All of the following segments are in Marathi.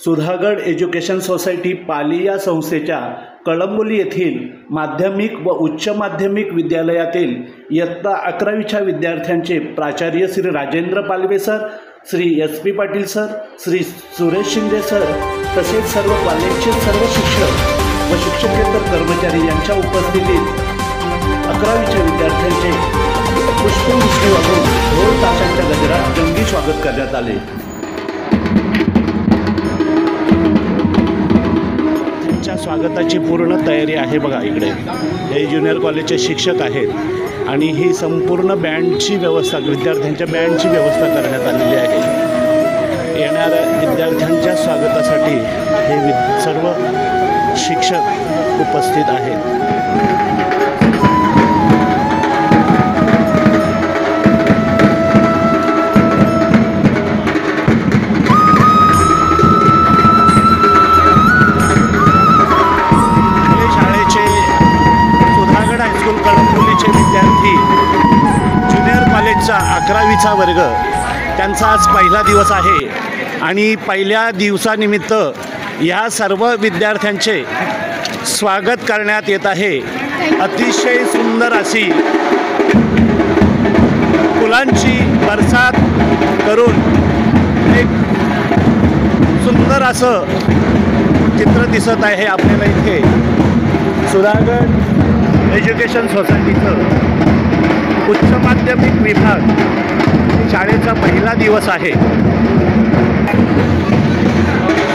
सुधागड एज्युकेशन सोसायटी पाली या संस्थेच्या कळंबोली येथील माध्यमिक व उच्च माध्यमिक विद्यालयातील इयत्ता 11वीच्या विद्यार्थ्यांचे प्राचार्य Shri Rajendra Palve sir, Shri SP Patil sir, Shri Suresh Shinde sir तसेच सर्व कॉलेजचे सर्व शिक्षक व शिक्षकेतर कर्मचारी यांच्या उपस्थितीत 11वीच्या विद्यार्थ्यांचे पुष्पवृष्टी वाहून ढोल ताशांच्या गजरात जंगी स्वागत करण्यात आले। त्यांच्या स्वागताची पूर्ण तयारी आहे। बघा इकडे हे ज्युनियर कॉलेजचे शिक्षक आहेत आणि ही संपूर्ण बँडची व्यवस्था, विद्यार्थ्यांच्या बँडची व्यवस्था करण्यात आलेली आहे। येणाऱ्या विद्यार्थ्यांच्या स्वागतासाठी हे सर्व शिक्षक उपस्थित आहेत। ज्युनियर कॉलेजचा 11वीचा वर्ग त्यांचा आज पहिला दिवस आहे आणि पहिल्या दिवसानिमित्त या सर्व विद्यार्थ्यांचे स्वागत करण्यात येत आहे। अतिशय सुंदर अशी फुलांची बरसात करून एक सुंदर असं चित्र दिसत आहे आपल्याला इथे। सुधागड एज्युकेशन सोसायटीचं उच्च माध्यमिक विभाग शाळेचा पहिला दिवस आहे।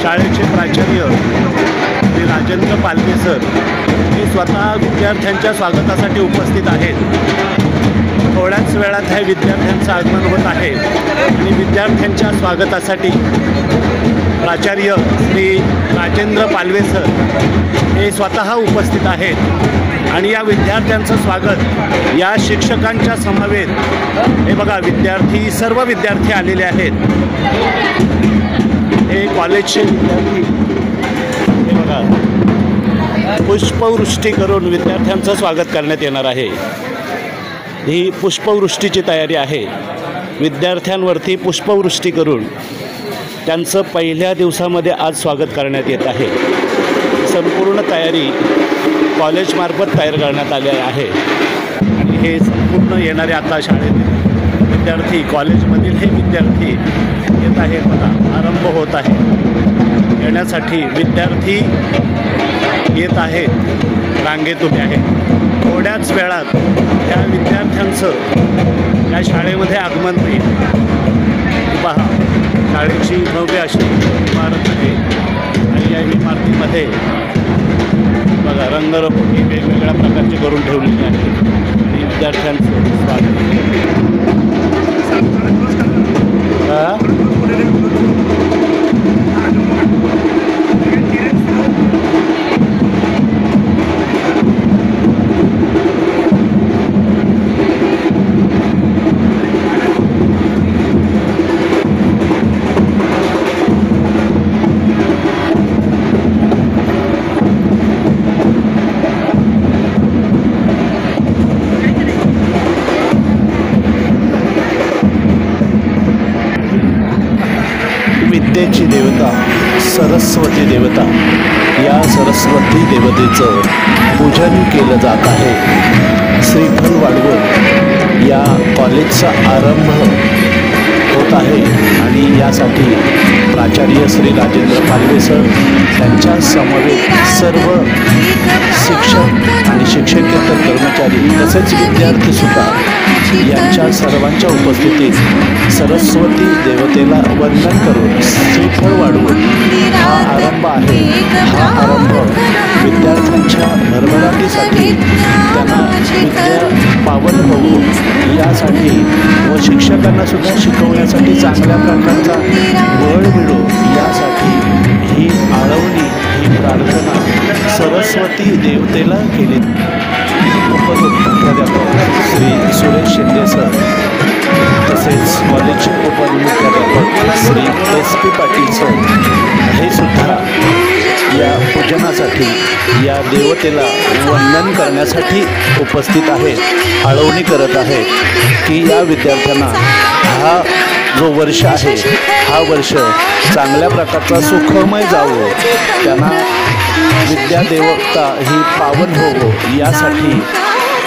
शाळेचे प्राचार्य श्री राजेंद्र पालवे सर हे स्वतः विद्यार्थ्यांच्या स्वागतासाठी उपस्थित आहेत। थोड्याच वेळात हे विद्यार्थ्यांचं आगमन होत आहे आणि विद्यार्थ्यांच्या स्वागतासाठी प्राचार्य श्री राजेंद्र पालवे सर हे स्वतः उपस्थित आहेत आणि या विद्यार्थ्यांचं स्वागत या शिक्षकांच्या समवेत हे बघा विद्यार्थी, सर्व विद्यार्थी आलेले आहेत। हे कॉलेजचे विद्यार्थी हे बघा पुष्पवृष्टी करून विद्यार्थ्यांचं स्वागत करण्यात येणार आहे। ही पुष्पवृष्टीची तयारी आहे। विद्यार्थ्यांवरती पुष्पवृष्टी करून त्यांचं पहिल्या दिवसामध्ये आज स्वागत करण्यात येत आहे। संपूर्ण तयारी कॉलेजमार्फत तयार करण्यात आले आहे आणि हे संपूर्ण येणारे आता शाळेतील विद्यार्थी, कॉलेजमधील हे विद्यार्थी येत आहेत। बघा आरंभ होत आहे, येण्यासाठी विद्यार्थी येत आहेत, रांगेत उभे आहेत। थोड्याच वेळात या विद्यार्थ्यांचं या शाळेमध्ये आगमन होईल। पहा शाळेची भव्य अशी इमारत आहे आणि या इमारतीमध्ये बघा रंगरंगोटी वेगवेगळ्या प्रकारचे करून ठेवलेली आहे आणि विद्यार्थ्यांचं स्वागत। विद्येची देवता सरस्वती देवता, या सरस्वती देवतेचं पूजन केलं जात आहे। श्रीफल वाढवून या कॉलेजचा आरंभ होत आहे आणि यासाठी प्राचार्य श्री राजेंद्र पालवे सर त्यांच्या समवेत सर्व शिक्षक आणि शिक्षकेतर कर्मचारी तसेच विद्यार्थीसुद्धा यांच्या सर्वांच्या उपस्थितीत सरस्वती देवतेला वंदन करून श्रीफळ वाढवून हा आरंभ आहे। हा आरंभ विद्यार्थ्यांच्या भरभराटीसाठी, त्यांना विद्या पावन होऊन यासाठी व शिक्षकांना सुद्धा शिकवण्यासाठी चांगल्या प्रकारचा बळ मिळो यासाठी ही आळवणी, ही प्रार्थना सरस्वती देवतेला केली। उपमुख्याध्यापक श्री सुरेश शिंदे सर तसेच कॉलेजचे उपमुख्याध्यापक श्री SP पाटील सर हे सुद्धा या पूजनासाठी, या देवतेला वंदन करण्यासाठी उपस्थित आहेत। आळवणी करत आहेत की या विद्यार्थ्यांना हा जो वर्ष आहे हा वर्ष चांगल्या प्रकारचा सुखमय जावो, त्यांना विद्या देवता ही पावन होवो यासाठी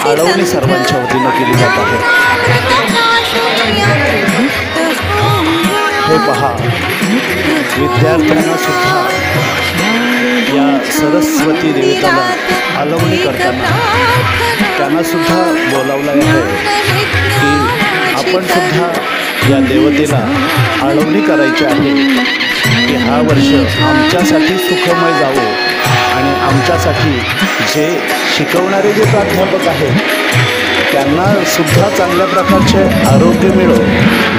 आळवणी सर्वांच्या वतीनं केली जात आहे। हे पहा, विद्यार्थ्यांना सुद्धा या सरस्वती देवतेला आळवणी करताना त्यांना सुद्धा बोलावलं आहे की आपण सुद्धा या देवतेला आळवणी करायची आहे की हा वर्ष आमच्यासाठी सुखमय जावो आणि आमच्यासाठी जे शिकवणारे जे प्राध्यापक आहेत त्यांना सुद्धा चांगल्या प्रकारचे आरोग्य मिळो,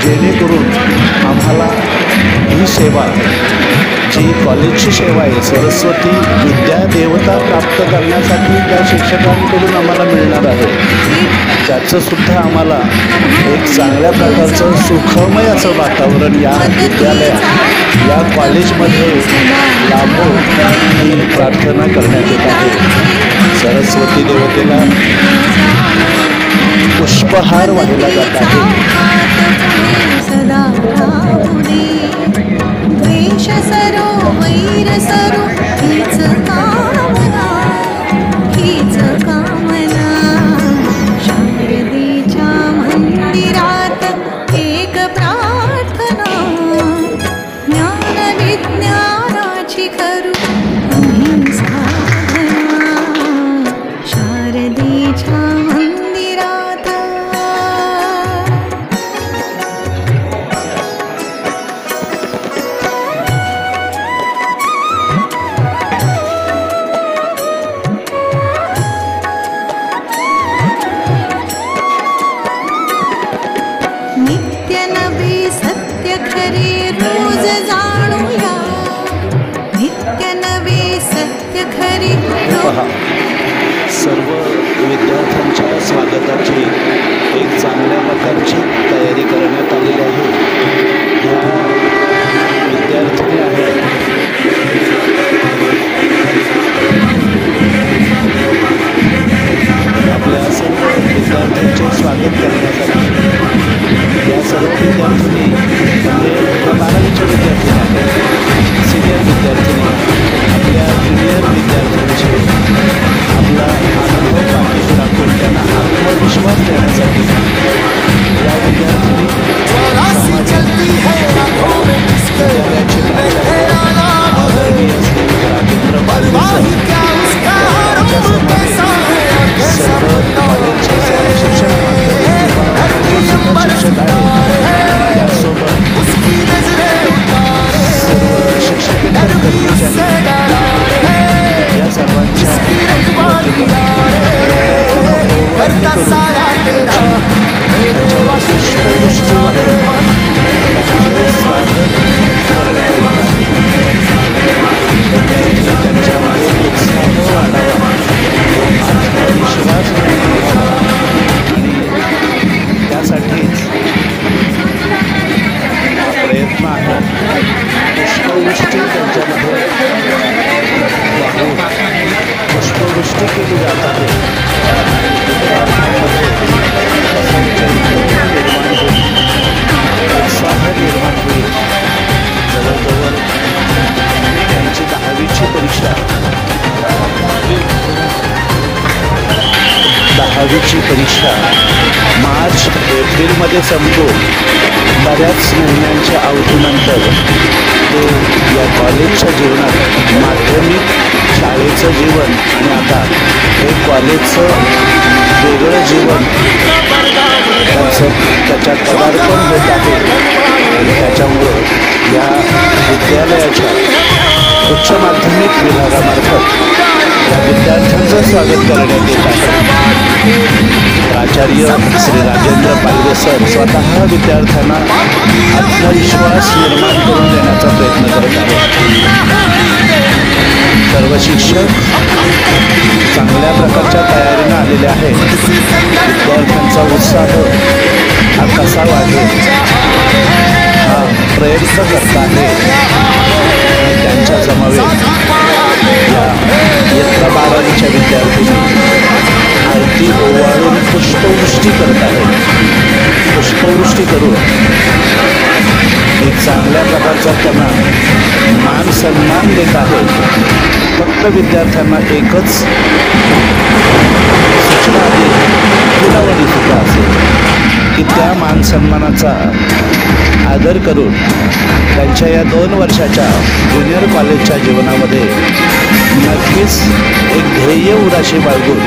जेणेकरून आम्हाला ही सेवा जी कॉलेजची सेवा आहे सरस्वती विद्या देवता प्राप्त करण्यासाठी त्या शिक्षकांकडून आम्हाला मिळणार आहे त्याचंसुद्धा आम्हाला एक चांगल्या प्रकारचं सुखमय असं वातावरण या विद्यालयात या कॉलेजमध्ये लाभो ही प्रार्थना करण्यात येत आहे। सरस्वती देवतेला पुष्पहार वाहिला जात आहे। सर्व विद्यार्थ्यांच्या स्वागताची एक चांगल्या प्रकारची तयारी करण्यात आलेली आहे। या विद्यार्थी आहेत आपल्या सर्व विद्यार्थ्यांचे स्वागत करण्यासाठी या सर्व विद्यार्थी म्हणजे 12वीच्या विद्यार्थी आहेत, सिनियर विद्यार्थी आपल्या ज्युनियर विद्यार्थ्यांचे आपला अनुभव पाठीशी राखून त्यांना आत्मविश्वास देण्यासाठी या विद्यार्थी विद्यालयाचे प्राध्यापक आदरणीय श्री राजेंद्र पालवे सर्व कॉलेजचे शिक्षक शिक्षक आहेत, त्यासोबत सर्व शिक्षक या सर्वांच्या त्यासाठीच प्रयत्न आहे। पुष्पवृष्टी त्यांच्यामध्ये पुष्पवृष्टी केली जात आहे। उत्साह निर्माण होईल। जवळजवळ त्यांची 10वीची परीक्षा 10वीची परीक्षा मार्च एप्रिलमध्ये संपून बऱ्याच महिन्यांच्या अवधीनंतर ते या कॉलेजच्या जीवनात माध्यमिक शाळेचं जीवन आणि आता हे कॉलेजचं वेगळं जीवन त्याच्यात पदार्पण होत आहे आणि त्याच्यामुळं या विद्यालयाच्या उच्च माध्यमिक विभागामार्फत या विद्यार्थ्यांचं स्वागत करण्यात येत आहे। प्राचार्य श्री राजेंद्र पालवे सर स्वतः विद्यार्थ्यांना आत्मविश्वास निर्माण करून देण्याचा प्रयत्न करत आहेत। सर्व शिक्षक चांगल्या प्रकारच्या तयारीने आलेले आहेत। विद्यार्थ्यांचा उत्साह हा कसा वाढेल हा प्रयत्न करत आहे। त्यांच्या समावेश या इयत्ता 12वीच्या विद्यार्थ्यांनी आरती ओवाळून पुष्पवृष्टी करत आहेत। पुष्पवृष्टी करून चांगल्या प्रकारचा त्यांना मान सन्मान देत आहे. फक्त विद्यार्थ्यांना एकच सूचना आहे, विनवणी सुद्धा असेल की त्या मान सन्मानाचा आदर करून त्यांच्या या 2 वर्षाच्या ज्युनियर कॉलेजच्या जीवनामध्ये नक्कीच एक ध्येय उराशी बाळगून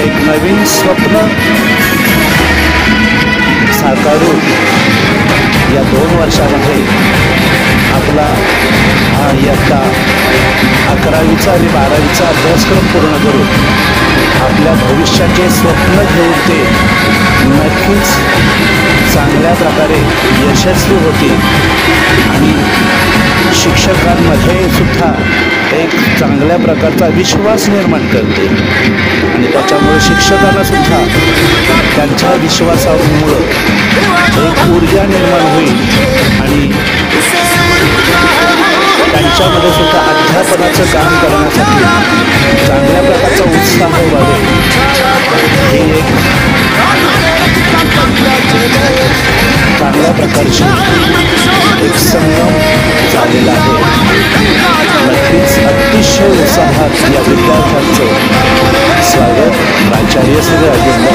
एक नवीन स्वप्न साकारून या 2 वर्षामध्ये आपला हा इयत्ता 11वीचा आणि 12वीचा अभ्यासक्रम पूर्ण करून आपल्या भविष्याचे स्वप्न घेऊन ते नक्कीच चांगल्या प्रकारे यशस्वी होतील आणि शिक्षकांमध्ये सुद्धा एक चांगल्या प्रकारचा विश्वास निर्माण करते आणि त्याच्यामुळे शिक्षकांना सुद्धा त्यांच्या विश्वासामुळं एक ऊर्जा निर्माण होईल आणि त्यांच्यामध्ये सुद्धा अध्यापनाचं काम करण्यासाठी चांगल्या प्रकारचा उत्साह वाढेल. ही एक चांगल्या प्रकारची एक संगम झालेला आहे. नक्कीच अतिशय उत्साहात या विद्यार्थ्यांचं स्वागत प्राचार्य श्री अजिंक्य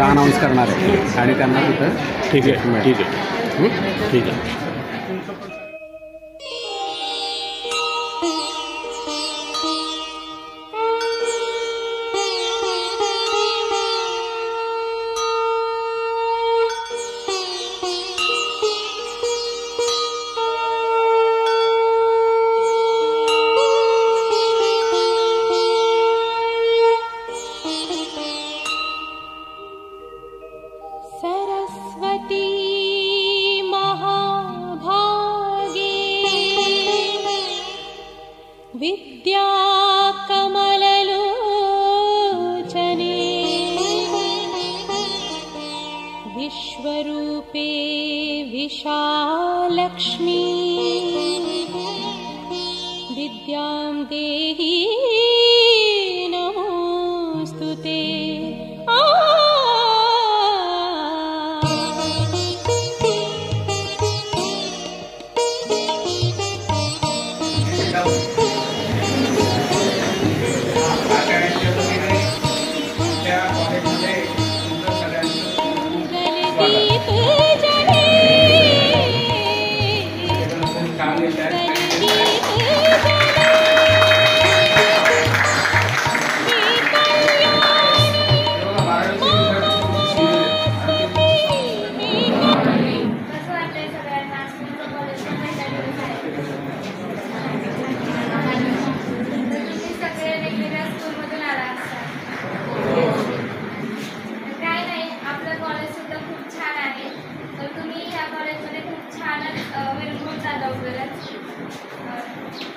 अनाउन्स करणार आहे आणि त्यांना तिथं ठीक आहे ठीक आहे ठीक आहे. विद्या कमललोचने विश्वरूपे विशालक्ष्मी विद्यां देहि नमोस्तुते.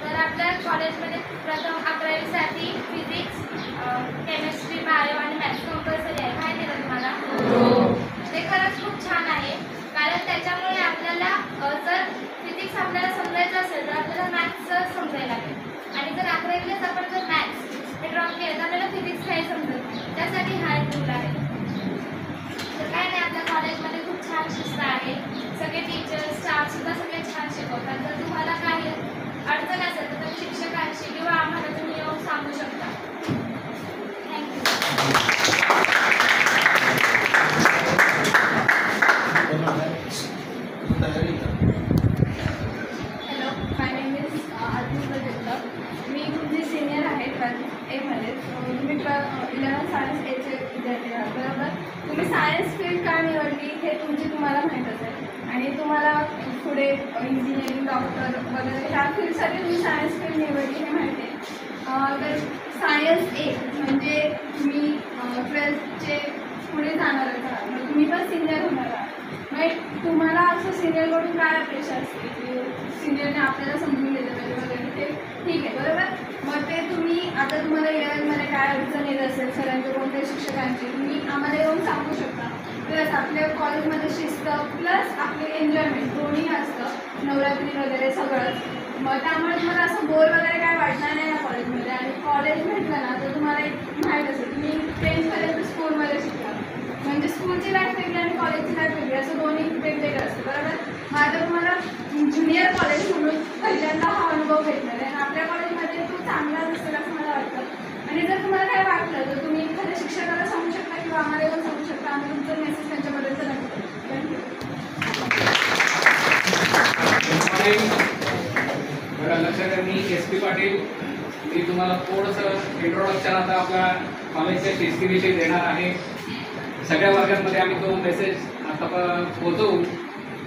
तर आपल्या कॉलेजमध्ये प्रथम 11वीसाठी फिजिक्स, केमिस्ट्री, बायो आणि मॅथ्स कंपल्सरी आहे. माहिती आहे का तुम्हाला? ते खरंच खूप छान आहे, कारण त्याच्यामुळे आपल्याला जर फिजिक्स आपल्याला समजायचं असेल तर आपल्याला मॅथ्स समजायला लागेल आणि जर 11वीलाच आपण जर मॅथ्स हे ड्रॉप केलं तर आपल्याला फिजिक्स काही समजत नाही, त्यासाठी हा एक रूल आहे. तर काय नाही, आपल्या कॉलेजमध्ये खूप छान शिस्त आहे. सगळे टीचर्स स्टाफसुद्धा सगळे छान शिकवतात. जर तुम्हाला काही अडचण असेल तर तुम्ही शिक्षकांशी किंवा आम्हाला तुम्ही येऊन सांगू शकता. Hello, my name is Aditya Jagtap. मी तुमची सिनियर आहे 12th एमध्ये. तुम्ही 11th सायन्स एचे विद्यार्थी आहात, बरोबर. तुम्ही सायन्स फील्ड का निवडली हे तुम्हाला माहीत असेल आणि तुम्हाला पुढे इंजिनिअरिंग, डॉक्टर वगैरे ह्या फील्डसाठी तुम्ही सायन्स फील्ड निवडली हे माहिती आहे. तर सायन्स ए म्हणजे तुम्ही 12thचे पुढे जाणारच आहात, मग तुम्ही पण सिनियर होणार आहात. मग तुम्हाला असं सिनियरकडून काय अपेक्षा असते की सिनियरने आपल्याला समजून घेतलं पाहिजे वगैरे, ते ठीक आहे, बरोबर. मग ते तुम्ही आता तुम्हाला 11thमध्ये काय अडचण येत असेल सरांच्या कोणत्याही शिक्षकांची, तुम्ही आम्हाला येऊन सांगू शकता. प्लस आपल्या कॉलेजमध्ये शिस्त प्लस आपले एन्जॉयमेंट दोन्ही असतं, नवरात्री वगैरे सगळंच. मग त्यामुळे तुम्हाला असं बोर वगैरे काय वाटणार नाही ना कॉलेजमध्ये. आणि कॉलेज म्हटलं ना तर तुम्हाला एक माहीत असेल, तुम्ही 10th स्कूलमध्ये शिकला, म्हणजे स्कूलची लाईफ वेगळी आणि कॉलेजची लाईफ वेगळी, असं दोन्ही वेगवेगळं असतं, बरोबर. माझं तुम्हाला ज्युनियर कॉलेज म्हणून पहिल्यांदा हा अनुभव भेटणार आहे आणि आपल्या कॉलेजमध्ये तो चांगलाच असेल असं मला वाटतं. आणि जर तुम्हाला काय वाटलं तर तुम्ही एखाद्या शिक्षकाला सांगू शकता किंवा आम्हाला येऊन सांगू शकता. आम्ही तुमचं मेसेज त्यांच्यापर्यंत नक्की. बरं, लक्षात मी SP पाटील. मी तुम्हाला थोडंसं इंट्रोडक्शन आता आपल्या कॉलेजच्या शिस्तीविषयी देणार आहे. सगळ्या वर्गांमध्ये आम्ही तो मेसेज आता पोहोचवू,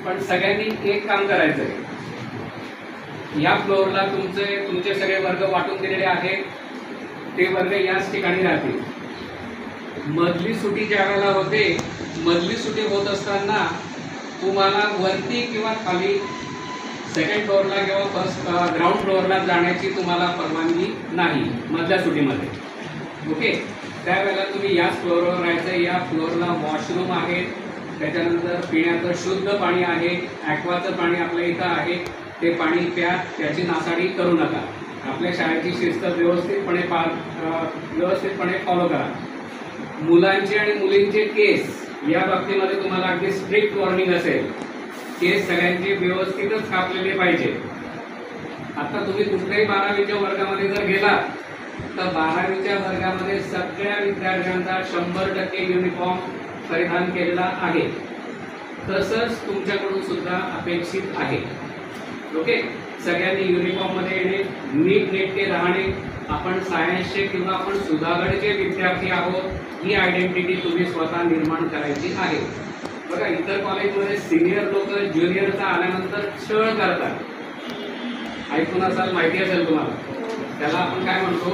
पण सगळ्यांनी एक काम करायचं आहे. या फ्लोअरला तुमचे सगळे वर्ग वाटून दिलेले आहेत. ते वर्ग याच ठिकाणी राहतील. मधली सुटी ज्या वेळेला होते, मधली सुटी होत असताना तुम्हाला वरती किंवा खाली सेकंड फ्लोअरला किंवा फर्स्ट ग्राउंड फ्लोअरला जाण्याची तुम्हाला परवानगी नाही मधल्या सुटीमध्ये. ओके, त्यावेळेला तुम्ही याच फ्लोअरवर राहायचं. या फ्लोअरला वॉशरूम आहे, त्याच्यानंतर पिण्याचं शुद्ध पाणी आहे, ॲक्वाचं पाणी आपल्या इथं आहे. ते पाणी प्या, त्याची नासाडी करू नका. आपल्या शाळेची शिस्त व्यवस्थितपणे फॉलो करा. मुलांचे आणि मुलींचे केस या बाबतीमध्ये तुम्हाला अगदी स्ट्रिक्ट वॉर्निंग असेल. केस सगळ्यांचे व्यवस्थितच कापलेले पाहिजे. आता तुम्ही कुठल्याही 12वीच्या वर्गामध्ये जर गेला तर 12वीच्या वर्गामध्ये सगळ्या विद्यार्थ्यांचा 100% युनिफॉर्म परिधान केलेला आहे. तसंच तुमच्याकडून सुद्धा अपेक्षित आहे. ओके, सगळ्यांनी युनिफॉर्ममध्ये येणे, नीटनेटके राहणे. आपण सायन्सचे किंवा आपण सुधागडचे विद्यार्थी आहोत ही आयडेंटिटी तुम्ही स्वतः निर्माण करायची आहे. बघा, इतर कॉलेजमध्ये सिनियर लोक ज्युनियरचा आल्यानंतर छळ करतात. ऐकून असाल, माहिती असेल तुम्हाला. त्याला आपण काय म्हणतो?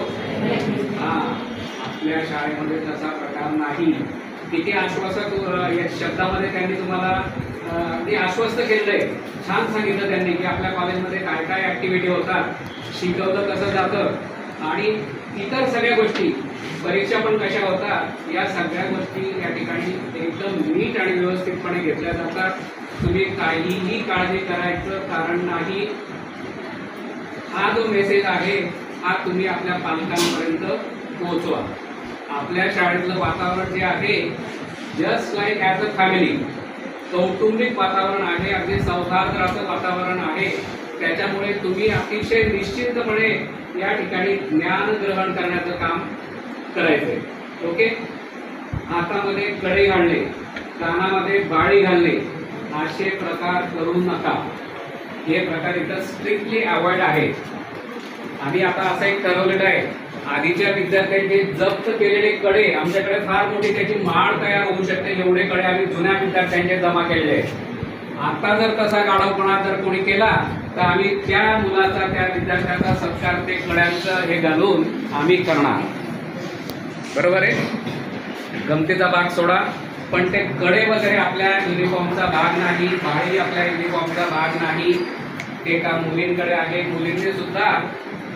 आपल्या शाळेमध्ये तसा प्रकार नाही. किती आश्वासक या शब्दामध्ये त्यांनी तुम्हाला ते आश्वस्त केलं आहे. छान सांगितलं त्यांनी की आपल्या कॉलेजमध्ये काय काय ॲक्टिव्हिटी होतात, शिकवलं कसं जातं आणि इतर सगळ्या गोष्टी, परीक्षा पण कशा होतात, या सगळ्या गोष्टी या ठिकाणी एकदम नीट आणि व्यवस्थितपणे घेतल्या जातात. तुम्ही काहीही काळजी करायचं कारण नाही. हा जो मेसेज आहे हा तुम्ही आपल्या पालकांपर्यंत पोहोचवा. आपल्या शाळेतलं वातावरण जे आहे just like as a family, कौटुंबिक वातावरण आहे, अगदी सौहार्दाचं वातावरण आहे. त्याच्यामुळे तुम्ही अतिशय निश्चितपणे या ठिकाणी ज्ञान ग्रहण करण्याचं काम करायचंय. ओके, हातामध्ये कडी घालणे, कानामध्ये बाळी घालणे असे प्रकार करू नका. हे प्रकार इथं स्ट्रिक्टली अवॉइड आहे. आम्ही आता असं एक ठरवलेलं आहे, आधीच्या विद्यार्थ्यांचे जप्त केलेले कडे आमच्याकडे फार मोठी त्याची माळ तयार होऊ शकते, एवढे कडे आम्ही जुन्या विद्यार्थ्यांचे जमा केलेले आहेत. आता जर तसा गाढवपणा जर कोणी केला तर आम्ही त्या मुलाचा, त्या विद्यार्थ्याचा सत्कार ते कड्यांचं हे घालून आम्ही करणार. बरोबर आहे? गमतीचा भाग सोडा, पण ते कडे वगैरे आपल्या युनिफॉर्मचा भाग नाही, बाळी आपल्या युनिफॉर्मचा भाग नाही. ते का मुलींकडे आहे, मुलींनी सुद्धा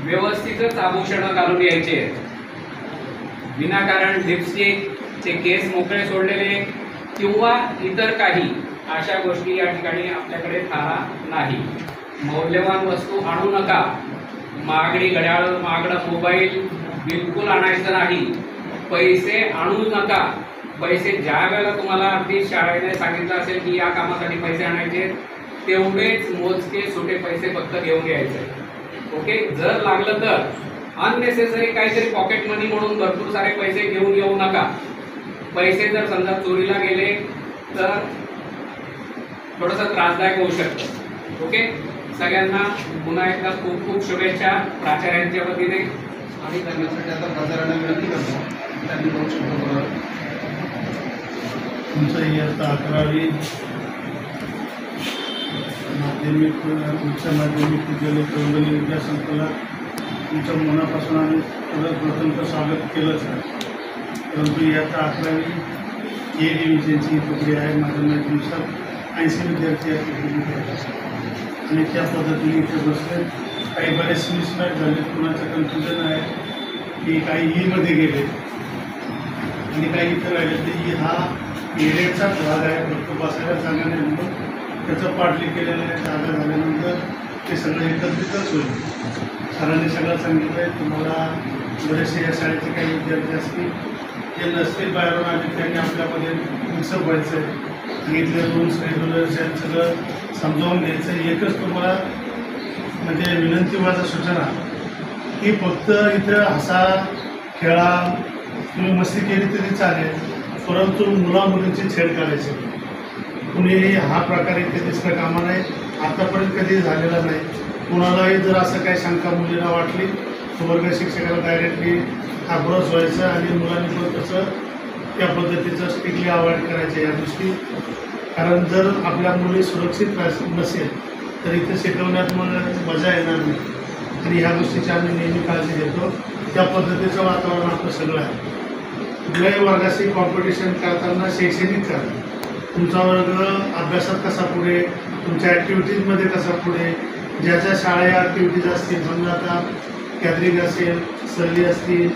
व्यवस्थितच आभूषणं घालून यायचे. विनाकारण लिपस्टिक, ते केस मोकळे सोडलेले किंवा इतर काही अशा गोष्टी या ठिकाणी आपल्याकडे थारा नाही. मौल्यवान वस्तू आणू नका. महागडी घड्याळ, महागडा मोबाईल, बिलकुल आणायचं नाही. पैसे आणू नका. पैसे ज्या वेळेला तुम्हाला अगदी शाळेने सांगितलं असेल की या कामासाठी पैसे आणायचे, तेवढेच मोजके सुटे पैसे फक्त घेऊन यायचे. ओके. जर लागलं तर अननेसेसरी काहीतरी पॉकेट मनी म्हणून भरपूर सारे पैसे घेऊन येऊ नका. पैसे जर समजा चोरीला गेले तर थोडंसं त्रासदायक होऊ शकतं. ओके. सगळ्यांना पुन्हा एकदा खूप खूप शुभेच्छा प्राचार्यांच्या वतीने. आणि करण्यासाठी आता बाजाराला विनंती करतो त्यांनी दोन शब्द बोलावे. तुमचं इयत्ता 11वी माध्यमिक उच्च माध्यमिक विद्यालय कौंडणी विद्यासंकुलात तुमच्या मनापासून आम्ही प्रथम स्वागत केलंच आहे. परंतु इयत्ता 11वी ए डिव्हिजनची तुकडी आहे. माझ्या माहितीनुसार 80 विद्यार्थी या तुकडीमध्ये आहेत आणि त्या पद्धतीने इथे बसले. काही बरेच मिसमॅच झाले. कुणाचं कन्फ्युजन आहे की काही ईमध्ये गेले आणि काही इथं राहिले. तर ई हा एरियाचाच भाग आहे. फक्त बसायला जागा नाही म्हणून त्याचं पाडली केलेलं आहे. जागा झाल्यानंतर ते सगळं एकत्रितच होईल. सरांनी सगळं सांगितलं आहे. तुम्हाला बरेचसे या शाळेचे काही विद्यार्थी असतील जे नसतील बाहेरून आले, त्यांनी आपल्यामध्ये मिक्सअप व्हायचं आहे आणि इथले रूल्स रेग्युलर्स आहेत सगळं समजावून घ्यायचं आहे. एकच तुम्हाला म्हणजे विनंती माझा सूचना की फक्त इथं हसा खेळा तुम्ही मस्ती केली तरी चालेल, परंतु मुलामुलींची छेड करायची कुणीही हा प्रकार इथे दिसता कामा नाही. आतापर्यंत कधी झालेला नाही. कुणालाही जर असं काही शंका मुलीला वाटली तर वर्ग शिक्षकाला डायरेक्टली अप्रोच व्हायचं आणि मुलांनी पण तसं त्या पद्धतीचं स्ट्रिक्टली अवॉइड करायचं या गोष्टी. कारण जर आपल्या मुली सुरक्षित नसेल तर इथे शिकवण्यात मग मजा येणार नाही आणि ह्या गोष्टीची आम्ही नेहमी काळजी घेतो. त्या पद्धतीचं वातावरण आपलं सगळं आहे. कुठल्याही वर्गाशी कॉम्पिटिशन करताना शैक्षणिक करा. तुमचा वर्ग अभ्यासात कसा पुढे, तुमच्या ॲक्टिव्हिटीजमध्ये कसा पुढे, ज्या ज्या शाळा ॲक्टिव्हिटीज असतील, समजा आता गॅदरिंग असेल, सहली असतील,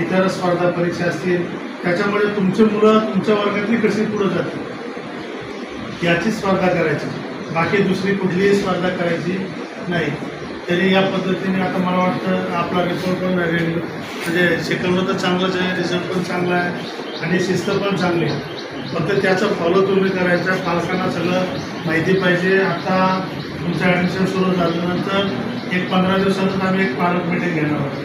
इतर स्पर्धा परीक्षा असतील, त्याच्यामुळे तुमची मुलं तुमच्या वर्गातली कशी पुढं जातील याची स्पर्धा करायची. बाकी दुसरी कुठलीही स्पर्धा करायची नाही. तरी या पद्धतीने आता मला वाटतं आपला रिपोर्ट पण म्हणजे शिकवलं तर चांगलंच आहे, रिझल्ट पण चांगला आहे आणि शिस्त पण चांगली आहे. फक्त त्याचं फॉलो तुम्ही करायचं. पालकांना सगळं माहिती पाहिजे. आता तुमचं ॲडमिशन सुरू झाल्यानंतर एक 15 दिवसातच आम्ही एक पालक मीटिंग घेणार आहोत.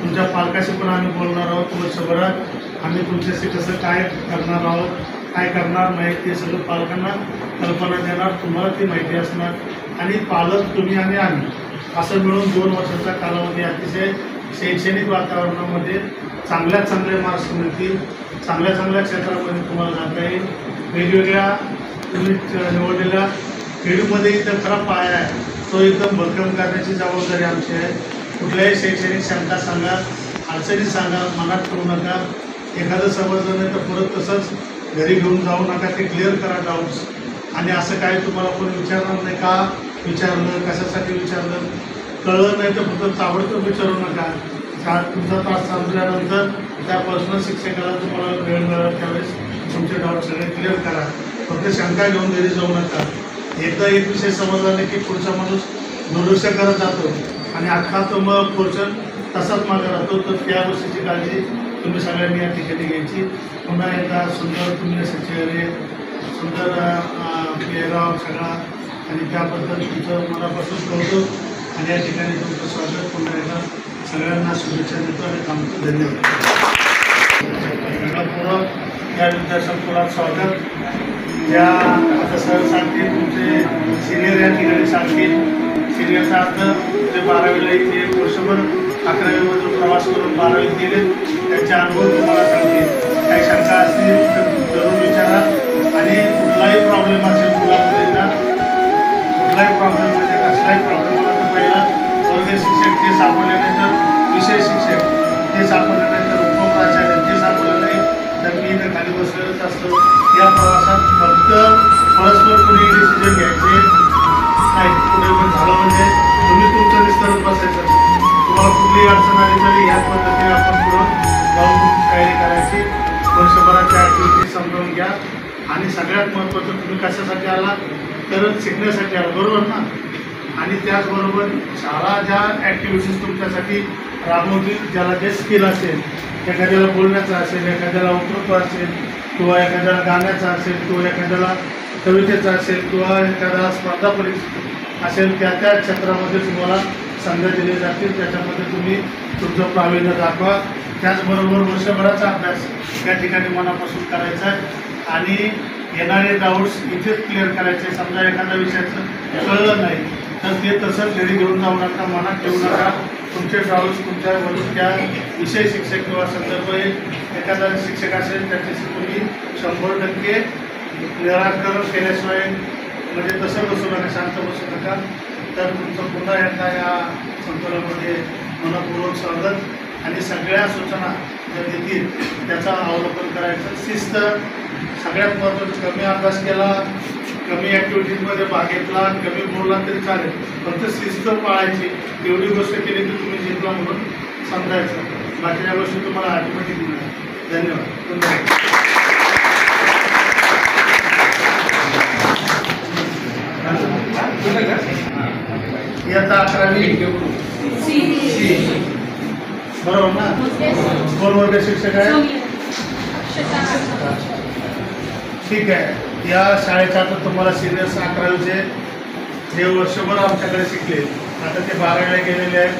तुमच्या पालकाशी पण आम्ही बोलणार आहोत. वर्षभरात आम्ही तुमच्याशी कसं काय करणार आहोत, काय करणार नाही ते सगळं पालकांना कल्पना देणार. तुम्हाला ती माहिती असणार आणि पालक तुम्ही आणि आम्ही असं मिळून 2 वर्षाचा कालावधी अतिशय शैक्षणिक वातावरणामध्ये चांगल्यात चांगले मार्क्स मिळतील. चांगल्या चांगल्या क्षेत्रामध्ये तुम्हाला जाता येईल. वेगवेगळ्या तुम्ही निवडलेल्या फील्डमध्ये इथं खरा पाया आहे तो एकदम भक्कम करण्याची जबाबदारी आमची आहे. कुठल्याही शैक्षणिक शंका सांगा, अडचणी सांगा, मनात ठेवू नका. एखादं समजलं नाही तर परत तसंच घरी घेऊन जाऊ नका. ते क्लिअर करा डाऊट्स. आणि असं काय तुम्हाला कोणी विचारणार नाही का विचारलं, कशासाठी विचारलं, कळलं नाही तर फक्त ताबडतोब विचारू नका. तुमचा तास संपल्यानंतर त्या पर्सनल शिक्षकाला तुम्हाला वेळ मिळाला त्यावेळेस तुमचे डाऊट सगळे क्लिअर करा. फक्त शंका घेऊन घरी जाऊ नका. एकदा एक विषय समजला नाही की पुढचा माणूस दुर्लक्ष करत जातो आणि अख्खा तो मग पोर्शन तसाच मागे राहतो. तर त्या गोष्टीची काळजी तुम्ही सगळ्यांनी या ठिकाणी घ्यायची. पुन्हा एकदा सुंदर तुम्ही चेहरे, सुंदर पेहराव सगळा आणि त्याबद्दल तुमचं मनापासून कौतुक आणि या ठिकाणी तुमचं स्वागत. पुन्हा एकदा सगळ्यांना शुभेच्छा देतो आणि थांबतो. धन्यवाद. या विद्यासंकुलात स्वागत. ज्या आता सर सांगतील तुमचे सिनियर या ठिकाणी सांगतील. सिनियरचा अर्थ ते 12वीला इथे एक वर्षभर 11वीमधून प्रवास करून 12वीत गेले त्यांचे अनुभव तुम्हाला सांगतील. काही शंका असतील तर जरूर विचारा आणि कुठलाही प्रॉब्लेम असेल मुलामुलींना, कुठलाही प्रॉब्लेम म्हणजे कसलाही प्रॉब्लेम आला तर पहिला वर्ग शिक्षक ते सापडले नाही तर विषय शिक्षक ते सापडले नाही तर उपप्राचार्य ते सापडले नाही तर मी इथं खाली बसलेलंच असतो. या प्रवासात फक्त परस्पर कुणी डिसिजन घ्यायचे नाही. पुढे पण झालं म्हणजे तुम्ही तुमचं विस्तारून बसायचं. तुम्हाला कुठलीही अडचण आली तरी ह्याच पद्धतीने आपण पुढं जाऊन तयारी करायची. वर्षभराच्या ॲक्टिव्हिटी समजावून घ्या आणि सगळ्यात महत्त्वाचं तुम्ही कशासाठी आला तर शिकण्यासाठी आला, बरोबर ना. आणि त्याचबरोबर शाळा ज्या ॲक्टिव्हिटीज तुमच्यासाठी राबवतील, ज्याला जे स्किल असेल, एखाद्याला बोलण्याचं असेल, एखाद्याला वक्तृत्व असेल, किंवा एखाद्याला गाण्याचं असेल, किंवा एखाद्याला कवितेचं असेल, किंवा एखादा स्पर्धा परीक्षा असेल, त्या त्या क्षेत्रामध्ये तुम्हाला संधी दिले जातील. त्याच्यामध्ये तुम्ही तुमचं प्रावीण्य दाखवा. त्याचबरोबर वर्षभराचा अभ्यास या ठिकाणी मनापासून करायचा आहे आणि येणारे डाऊट्स इथेच क्लिअर करायचे. समजा एखाद्या विषयाचं कळलं नाही तर ते तसंच घरी घेऊन जाऊ नका, मनात ठेवू नका. तुमचे डाऊट्स तुमच्यावरून त्या विषय शिक्षक किंवा संदर्भ एखादा शिक्षक असेल त्याच्याशी तुम्ही 100% निराकरण केल्याशिवाय म्हणजे तसं बसू नका, शांत बसू नका. तर तुमचं पुन्हा एकदा या संकुलामध्ये मनपूर्वक स्वागत आणि सगळ्या सूचना जर देतील त्याचा अवलंबन करायचं. शिस्त सगळ्यात महत्त्वाचं. कमी अभ्यास केला, कमी ॲक्टिव्हिटीजमध्ये भाग घेतला, कमी बोलला तरी चालेल, फक्त शिस्त पाळायची. एवढी गोष्ट केली की तुम्ही जिंकला म्हणून समजायचं. बाकीच्या गोष्टी तुम्हाला ऑटोमॅटिक मिळणार. धन्यवाद. इयत्ता 11वी बरोबर ना? कोण वर्ग शिक्षक आहे? ठीक आहे. या शाळेचा आता तुम्हाला सिनियर्स 11वीचे जे वर्षभर आमच्याकडे शिकले, आता ते 12वीला गेलेले आहेत.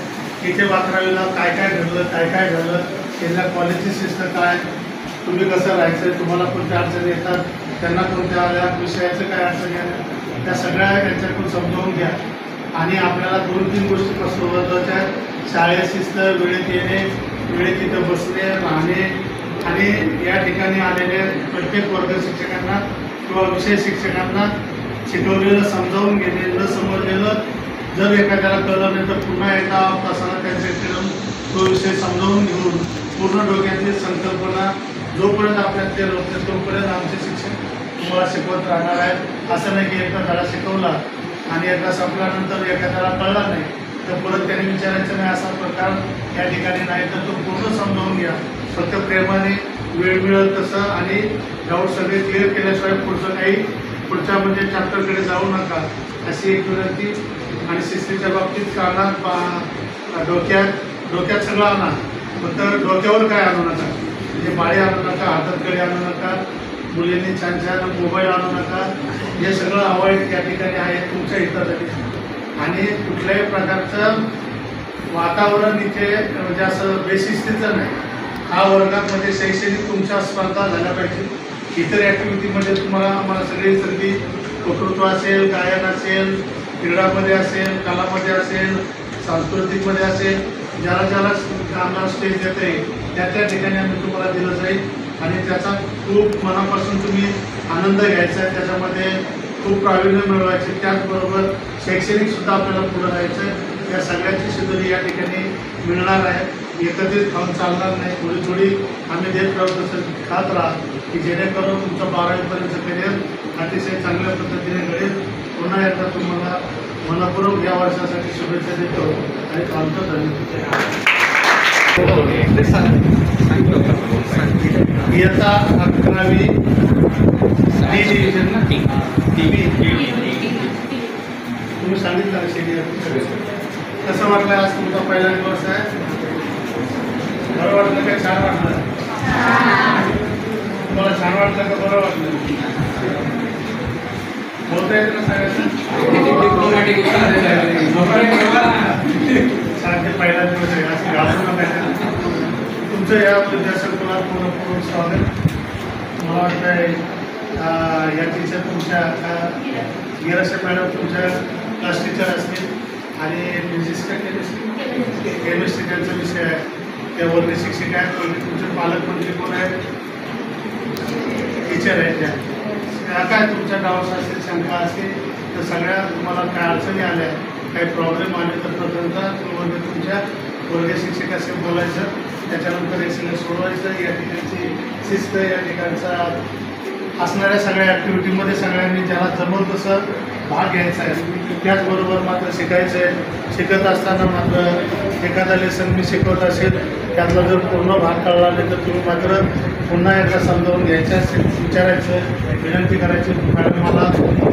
इथे 11वीला काय काय घडलं, काय काय झालं, त्यांना कॉलेजची शिस्त काय, तुम्ही कसं राहायचं, तुम्हाला कोणत्या अडचणी येतात, त्यांना कोणत्या आल्या, विषयाचं काय अडचणी आल्या, त्या सगळ्या यांच्याकडून समजावून घ्या. आणि आपल्याला 2-3 गोष्टी महत्त्वाच्या आहेत. शाळेत शिस्त, वेळेत येणे, वेळेत इथं बसणे, राहणे आणि या ठिकाणी आलेले प्रत्येक वर्ग शिक्षकांना किंवा विषय शिक्षकांना शिकवलेलं समजावून घेणे, न समजलेलं जर एखाद्याला कळलं नाही तर पुन्हा एका तासाला त्यांच्याकडून तो विषय समजावून घेऊन पूर्ण डोक्यातली संकल्पना जोपर्यंत आपल्यात ते होते तोपर्यंत आमचे शिक्षक तुम्हाला शिकवत राहणार आहेत. असं नाही की एकदा धडा शिकवला आणि एकदा संपल्यानंतर एखाद्याला कळला नाही तर परत त्याने विचारायचं नाही, असा प्रकार या ठिकाणी नाही. तर तो पूर्ण समजावून घ्या, फक्त प्रेमाने, वेळ मिळेल तसं, आणि डाऊट सगळे क्लिअर केल्याशिवाय पुढच्या म्हणजे चॅप्टरकडे जाऊ नका, अशी एक विनंती. आणि शिस्तीच्या बाबतीत कानात डोक्यात सगळं आणा, फक्त डोक्यावर काय आणू नका, म्हणजे माळे आणू नका, हातात आणू नका, मुलींनी छान छान मोबाईल आणू नका. हे सगळं अवॉइड या ठिकाणी आहे तुमच्या हितासाठी. आणि कुठल्याही प्रकारचं वातावरण इथे म्हणजे असं बेशिस्तीचं नाही. हा वर्गामध्ये शैक्षणिक तुमच्या स्पर्धा झाल्या पाहिजे. इतर ॲक्टिव्हिटीमध्ये आम्हाला सगळी संधी, वक्तृत्व असेल, गायन असेल, क्रीडामध्ये असेल, कलामध्ये असेल, सांस्कृतिकमध्ये असेल, ज्याला आम्हाला स्टेज देता येईल त्या ठिकाणी आम्ही तुम्हाला दिलं जाईल. आणि त्याचा खूप मनापासून तुम्ही आनंद घ्यायचा आहे, त्याच्यामध्ये खूप प्रावीण्य मिळवायचे. त्याचबरोबर शैक्षणिकसुद्धा आपल्याला पुढं राहायचं आहे. या सगळ्याची शिदोरी या ठिकाणी मिळणार आहे. एकत्रित खाऊन चालणार नाही, थोडी आम्ही देत राहू तसं खात राहा की जेणेकरून तुमचं 12वीपर्यंतचं करिअर अतिशय चांगल्या पद्धतीने घडेल. पुन्हा एकदा तुम्हाला मनपूर्वक या वर्षासाठी शुभेच्छा देतो आणि थांबतो. धन्यवाद. इयत्ता 11वी डी डिव्हिजन तुम्ही सांगितलं शेडी. कसं वाटलं आज तुमचा पहिला दिवस आहे? बरं वाटलं का छान वाटलं? तुम्हाला छान वाटलं का बरं वाटलं? बोलता येतं ना सगळ्यांना? छान. ते पहिला दिवस आहे, असं घालून नका. तुमचं या विद्यासंकुलात पूर्ण स्वागत. मला वाटतं या टीचर तुमच्या गिराशे मॅडम तुमच्या क्लास टीचर असतील आणि फिजिक्स का केमिस्ट्री त्यांचा विषय आहे, त्या वर्ग शिक्षक आहेत. तुमचे पालकमंत्री कोण आहेत? टीचर आहेत. त्या काय तुमच्या डाऊट्स असतील, शंका असतील तर सगळ्या तुम्हाला काय अडचणी आल्या, काही प्रॉब्लेम आले तर प्रथमतः तुमच्या वर्ग शिक्षकाशी बोलायचं, त्याच्यानंतर एक्सलन्स सोडवायचं. या ठिकाणची शिस्त, या ठिकाणचा असणाऱ्या सगळ्या ॲक्टिव्हिटीमध्ये सगळ्यांनी ज्याला जमल तसं भाग घ्यायचा आहे. त्याचबरोबर मात्र शिकायचं आहे. शिकत असताना मात्र एखादा लेसन मी शिकवत असेल त्यातला जर पूर्ण भाग कळला नाही तर तुम्ही मात्र पुन्हा एकदा समजावून घ्यायचं असेल, विचारायचं, विनंती करायची, मॅडम मला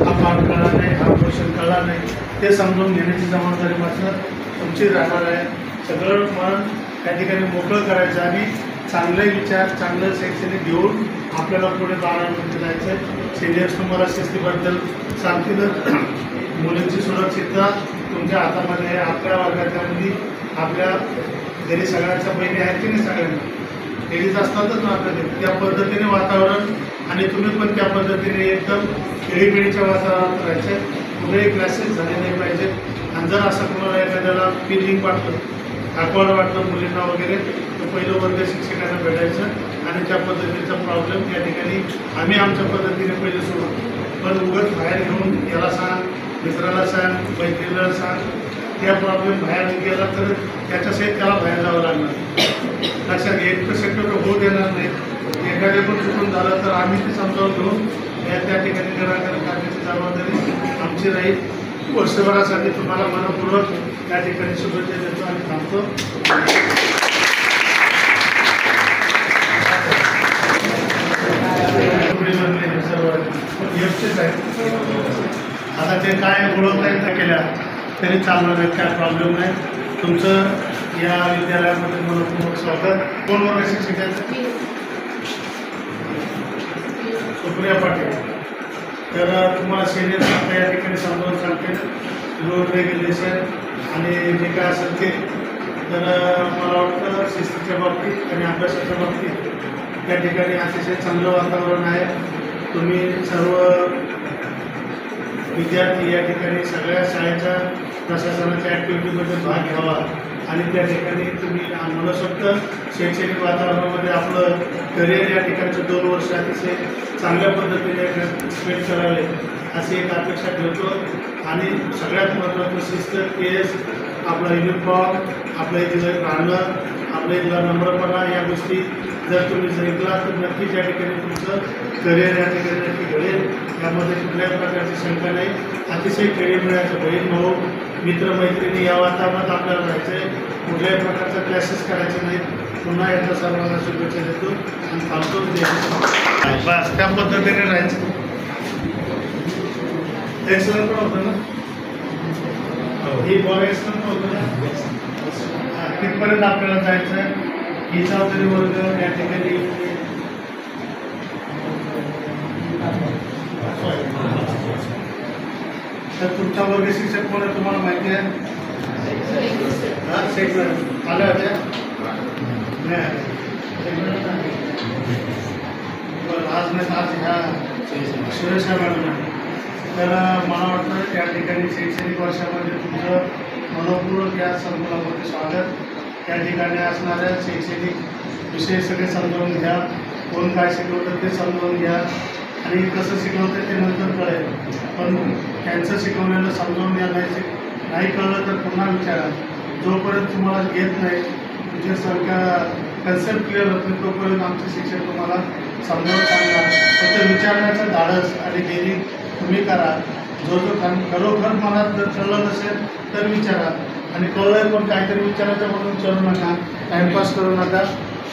हा भाग कळला नाही, हा क्वेश्चन कळला नाही, ते समजून घेण्याची जबाबदारी मात्र तुमची राहणार आहे. सगळं मन त्या ठिकाणी मोकळं करायचं आणि चांगले विचार, चांगलं शैक्षणिक घेऊन आपल्याला पुढे 12वीमध्ये जायचं आहे. सिनियर्स तुम्हाला शिस्तीबद्दल सांगतीलच. मुलींची सुरक्षितता तुमच्या हातामध्ये आहे. आपल्या वर्गाच्या मुली आपल्या घरी सगळ्यांच्या बहिणी आहेत की नाही, सगळ्यांना लेडीज असतातच ना आपल्याकडे. त्या पद्धतीने वातावरण आणि तुम्ही पण त्या पद्धतीने एकदम खेळीमेळीच्या वातावरणात राहायचं. कुठेही क्लासेस झाले नाही पाहिजे. आणि जर असं कोणाला एखाद्याला फिलिंग वाटतं, आकवाड वाटतं मुलींना वगैरे, तर पहिलं वर्ग शिक्षकांना भेटायचं आणि त्या पद्धतीचा प्रॉब्लेम या ठिकाणी आम्ही आमच्या पद्धतीने पहिले सोडू. पण उगाच बाहेर घेऊन याला सांग, मित्राला सांग, मैत्रिणीला सांग, त्या प्रॉब्लेम बाहेर गेला तर त्याच्यासहित त्याला बाहेर जावं लागणार. लक्षात घे, एक तर शक्यतो होऊ देणार नाही. एखादे पण चुकून झालं तर आम्ही ते समजावून घेऊन त्या ठिकाणी निराकरण करण्याची जबाबदारी आमची राहील. वर्षभरासाठी तुम्हाला मनपूर्वक त्या ठिकाणी शुभेच्छा देतो आणि थांबतो. एफचेच आहे. आता ते काय ओळखता केल्या तरी चालणार नाही, काय प्रॉब्लेम नाही. तुमचं या विद्यालयामध्ये मनपूर्वक स्वागत. कोण वर्ग शिक्षकांचं? सुप्रिया पाटील. तर तुम्हाला सिनियर या ठिकाणी समजावून सांगते रूल रेग्युलेशन आणि जे काय असेल ते. तर मला वाटतं शिस्तीच्या बाबतीत आणि अभ्यासाच्या बाबतीत त्या ठिकाणी अतिशय चांगलं वातावरण आहे. तुम्ही सर्व विद्यार्थी या ठिकाणी सगळ्या शाळेच्या प्रशासनाच्या ॲक्टिव्हिटीमध्ये भाग घ्यावा आणि त्या ठिकाणी तुम्ही मनसोक्त शैक्षणिक वातावरणामध्ये आपलं करिअर या ठिकाणचं 2 वर्ष अतिशय चांगल्या पद्धतीने स्पेंड करावे अशी एक अपेक्षा ठेवतो. आणि सगळ्यात महत्त्वाचं शिस्त, केस, आपला युनिफॉर्म, आपल्या इथलं राहणं, आपल्या इथला नम्रपणा, या गोष्टी जर तुम्ही जगितला तर नक्कीच या ठिकाणी तुमचं करिअर या ठिकाणी नक्की घडेल. यामध्ये कुठल्याही प्रकारची शंका नाही. अतिशय खेळीमेळाचं, बहीण भाऊ, मित्रमैत्रिणी या वातावरणात आपल्याला राहायचं आहे. कुठल्याही प्रकारचा क्लासेस करायचे नाहीत. पुन्हा एकदा सर्वांना शुभेच्छा देतो आणि थांबतो. बस त्या पद्धतीने राहायचं. एक्सलंट पण होतं ना, ही बॉल एक्सलंट पण होतं ना. तिथपर्यंत आपल्याला जायचं आहे. ही चौधरी वर्ग या ठिकाणी तर तुमचा वर्ग शिक्षक कोण आहे तुम्हाला माहिती आहे? आल्या होत्या आज नाही, आज ह्या सुरेशा मॅडम आहे. तर मला वाटतं त्या ठिकाणी शैक्षणिक वर्षामध्ये तुमचं मनपूर्वक या संकुलामध्ये स्वागत. त्या ठिकाणी असणाऱ्या शैक्षणिक विषय सगळे समजावून घ्या. कोण काय शिकवतं ते समजावून घ्या आणि कसं शिकवतं ते नंतर कळेल. पण त्यांचं शिकवलेलं समजावून घ्या. नाही कळलं तर पुन्हा विचारा. जोपर्यंत तुम्हाला घेत नाही, तुमच्या संख्या कन्सेप्ट क्लिअर होत नाही, तोपर्यंत आमचे शिक्षक तुम्हाला समजावून सांगणार. फक्त विचारण्याचं धाडस आणि डेअरी तुम्ही करा. जो खरोखर मनात जर कळलं नसेल तर विचारा. आणि कळलं पण काहीतरी विचारायचं म्हणून विचारू नका, टाईमपास करू नका.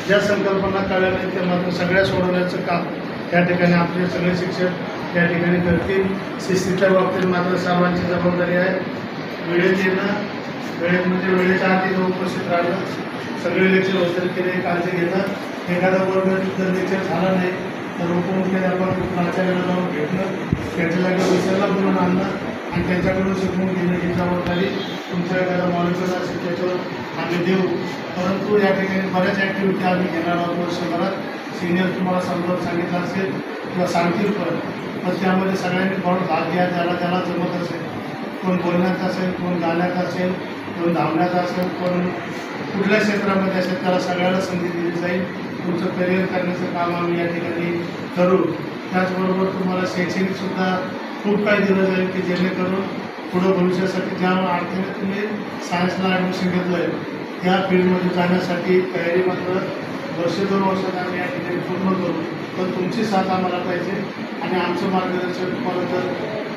ज्या संकल्पना कळल्या नाही त्या मात्र सगळ्या सोडवण्याचं काम त्या ठिकाणी आपले सगळे शिक्षक त्या ठिकाणी करतील. शिस्तीच्या बाबतीत मात्र सर्वांची जबाबदारी आहे. वेळेत येणं, वेळेत म्हणजे वेळेच्या आधी उपस्थित राहणं, सगळे लेक्चर होतील की नाही काळजी घेणं. एखादा वर्ग जर लेक्चर झाला नाही तर उपमुख्याध्यापक प्राचार्याला जाऊन भेटणं, त्याच्या जागी विषयाला बोलून आणणं आणि त्यांच्याकडून शिकवून घेणं ही जबाबदारी तुमचा एखादा मॉनिटर असेल त्याच्यावर आम्ही देऊ. परंतु या ठिकाणी बऱ्याच ॲक्टिव्हिटी आम्ही घेणार आहोत वर्षभरात. सिनियर तुम्हाला समजावून सांगितलं असेल किंवा सांगतील पण त्यामध्ये सगळ्यांनी थोडं भाग घ्या. ज्याला जमत असेल, कोण बोलण्यात असेल, कोण गाण्यात असेल, कोण धावण्यात असेल, कोण कुठल्या क्षेत्रामध्ये असेल, त्याला सगळ्याला संधी दिली जाईल. तुमचं करिअर करण्याचं काम आम्ही या ठिकाणी करू. त्याचबरोबर तुम्हाला शैक्षणिकसुद्धा खूप काही दिलं जाईल की जेणेकरून पुढं भविष्यासाठी ज्या अर्थाने तुम्ही सायन्सला ॲडमिशन घेतलं आहे त्या फील्डमध्ये जाण्यासाठी तयारी मात्र वर्ष 2 वर्षात आम्ही या ठिकाणी पूर्ण करू. पण तुमची साथ आम्हाला पाहिजे आणि आमचं मार्गदर्शन तुम्हाला जर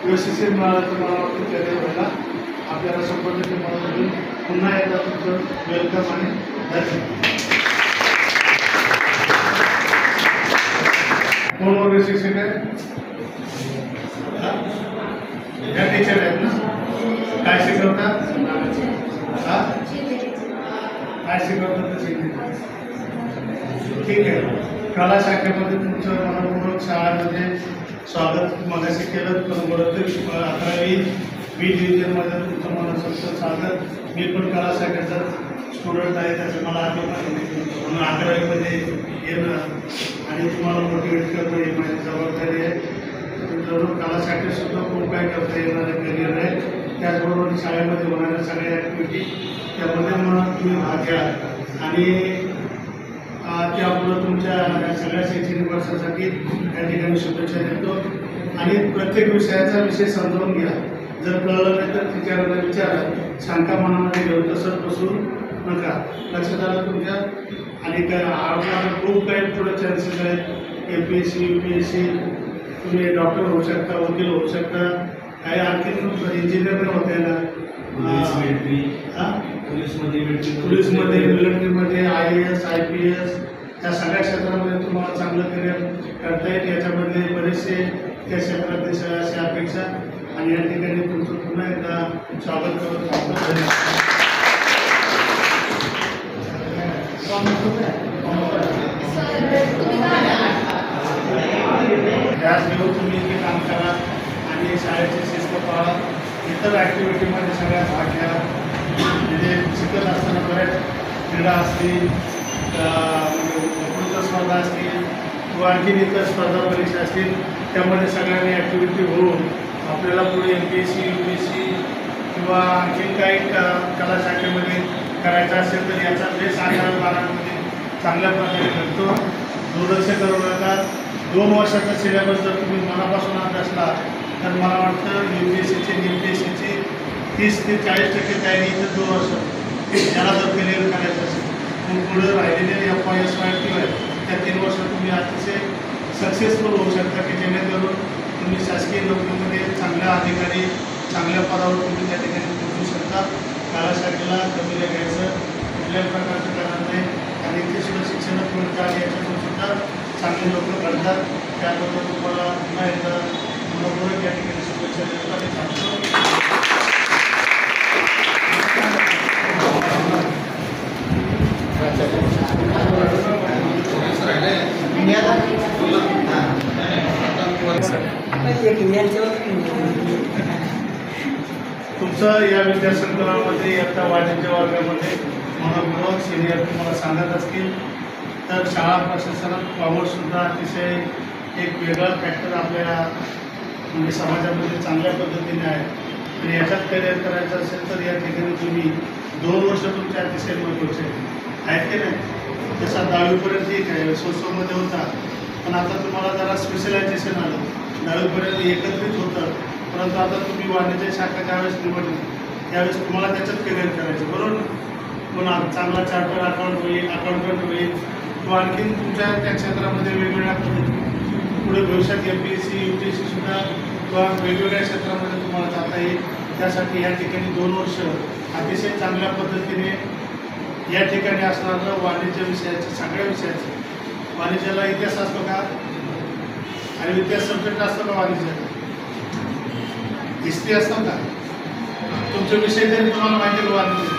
व्यवस्थित मिळालं तर मला वाटतं करिअर व्हायला आपल्याला 100% मदत होईल. पुन्हा एकदा तुमचं वेलकम आणि धन्यवाद. कोण वगैरे शिक्षक आहे? या टीचर आहेत ना? काय शिकवतात? काय शिकवतात ते शिकवतात. ठीक आहे. कला शाखेमध्ये तुमचं मनपूर्वक शाळेमध्ये स्वागत मगाशी केलं. पण बरोबर 11वी बी डिव्हिजनमध्ये तुमचं मनसोक्त स्वागत. मी पण कला शाखेचा स्टुडंट आहे, त्याचं मला आठवण म्हणून 11वीमध्ये येणं आणि तुम्हाला मोटिवेट करणं ही माझी जबाबदारी आहे. तुमच्याबरोबर कला शाखेतसुद्धा खूप काय करता येणारे करिअर आहे. त्याचबरोबर शाळेमध्ये होणाऱ्या सगळ्या ॲक्टिव्हिटी त्यामध्ये मला तुम्ही भाग घ्या आणि त्यामुळं तुमच्या या सगळ्या शैक्षणिक वर्षासाठी या ठिकाणी शुभेच्छा देतो. आणि प्रत्येक विषयाचा विषय समजावून घ्या. जर कळलं नाही तर टीचरांना विचारा. शंका मनामध्ये घेऊन तसंच बसून नका. लक्षात आलं तुमच्या. आणि काय आपल्याला खूप काही पुढे चान्सेस आहेत. MPSC UPSC तुम्ही डॉक्टर होऊ शकता, वकील होऊ शकता, काही आणखी इंजिनियर होता येणार, पोलीसमध्ये मिलिटरीमध्ये IAS IPS या सगळ्या क्षेत्रामध्ये तुम्हाला चांगलं करिअर करता येईल. याच्यामध्ये बरेचसे त्या क्षेत्रातले अशा अपेक्षा आणि या ठिकाणी तुमचं पुन्हा एकदा स्वागत करत धन्यवाद. गॅस घेऊन तुम्ही इथे काम करा आणि शाळेची शिस्त पाळा. इतर ॲक्टिव्हिटीमध्ये सगळ्या भाग घ्या. म्हणजे शिकत असताना बऱ्याच क्रीडा असतील, वक्तृत्व स्पर्धा असतील किंवा आणखी इतर स्पर्धा परीक्षा असतील, त्यामध्ये सगळ्यांनी ॲक्टिव्हिटी होऊन आपल्याला पुढे MPSC UPSC किंवा आणखी काही कला शाखेमध्ये करायचं असेल तर याचा बेस 11-12मध्ये चांगल्या प्रकारे करतो. दुर्लक्ष करू नका. 2 वर्षाचा सिलेबस जर तुम्ही मनापासून अभ्यासला तर मला वाटतं UPSCची MPSCची 30 ते 40% तयारी इथं 2 वर्ष याला जर करिअर करायचं असेल मग पुढे राहिलेले FYS किंवा त्या 3 वर्ष तुम्ही अतिशय सक्सेसफुल होऊ शकता की जेणेकरून तुम्ही शासकीय नोकरीमध्ये चांगल्या अधिकारी चांगल्या पदावर तुम्ही त्या ठिकाणी पोहोचू शकता. कला शाखेला कमी घ्यायचं कुठल्याही प्रकारचं करणार नाही आणि इथे सुद्धा शिक्षणात मिळतं आणि याच्यातून सुद्धा चांगली लोक घडतात. त्याबद्दल तुम्हाला पुन्हा एकदा मनपूर्वक या ठिकाणी शुभेच्छा देतो आणि सांगतो. तुमचं या विद्यासंकुलामध्ये आता वाणिज्य वर्गामध्ये मनपूर्वक सिनियर तुम्हाला सांगत असतील तर शाळा प्रशासनात कॉमर्ससुद्धा अतिशय एक वेगळा फॅक्टर आपल्या म्हणजे समाजामध्ये चांगल्या पद्धतीने आहे. आणि याच्यात करिअर करायचं असेल तर या ठिकाणी तुम्ही 2 वर्ष तुमचे अतिशय महत्त्वाचे आहेत की नाही. जसा 10वीपर्यंत ठीक आहे सोसोमध्ये होता, पण आता तुम्हाला जरा स्पेशलायझेशन आलं. 10वीपर्यंत एकत्रित होतं, परंतु आता तुम्ही वाणिज्य शाखा ज्यावेळेस निवडली त्यावेळेस तुम्हाला त्याच्यात करिअर करायचं बरोबर. पुन्हा चांगला चार्टर्ड अकाउंटंट होईल किंवा आणखीन तुमच्या त्या क्षेत्रामध्ये वेगवेगळ्या पद्धती पुढे भविष्यात MPSC UPSC सुद्धा किंवा वेगवेगळ्या क्षेत्रामध्ये तुम्हाला जाता येईल. त्यासाठी या ठिकाणी 2 वर्ष अतिशय चांगल्या पद्धतीने या ठिकाणी असणारं वाणिज्य विषयाचं सगळ्या विषयाचं. वाणिज्याला इतिहास असतो का आणि इतिहास सब्जेक्ट असतो का वाणिज्याला? हिस्ट्री असतो का? तुमचे विषय तरी तुम्हाला माहिती आहे वाणिज्य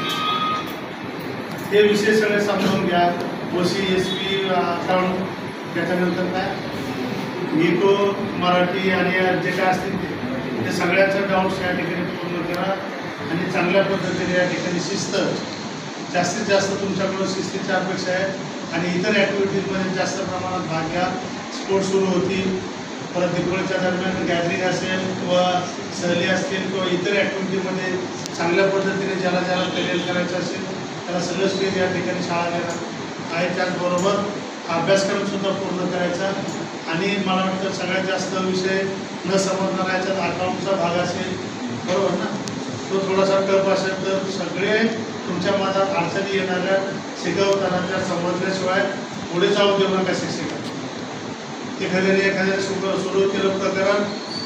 ते विषय सगळे समजून घ्या. OC SP अकाउंट त्याच्यानंतर काय इको मराठी आणि जे काय असतील ते सगळ्याचं डाऊट्स या ठिकाणी पूर्ण करा आणि चांगल्या पद्धतीने या ठिकाणी शिस्त जास्तीत जास्त तुमच्याकडून शिस्तीची अपेक्षा आहे. आणि इतर ॲक्टिव्हिटीजमध्ये जास्त प्रमाणात भाग घ्या. स्पोर्ट्स सुरू होतील, परत दिवाळीच्या दरम्यान गॅदरिंग असेल किंवा सहली असतील किंवा इतर ॲक्टिव्हिटीमध्ये चांगल्या पद्धतीने ज्याला करिअर करायचं असेल त्याला सगळं स्टेज या ठिकाणी शाळा देणार आहे. त्याचबरोबर अभ्यासक्रमसुद्धा पूर्ण करायचा. आणि मला वाटतं सगळ्यात जास्त विषय न समजणारा याच्यात अकाउंटचा भाग असेल बरोबर ना, तो थोडासा टफ असेल तर सगळे तुमच्या मनात अडचणी येणाऱ्या शिकवताना त्या समजल्याशिवाय पुढे जाऊ देऊ नका शिक्षकांना. एखाद्याने सुरू केलं प्रकरण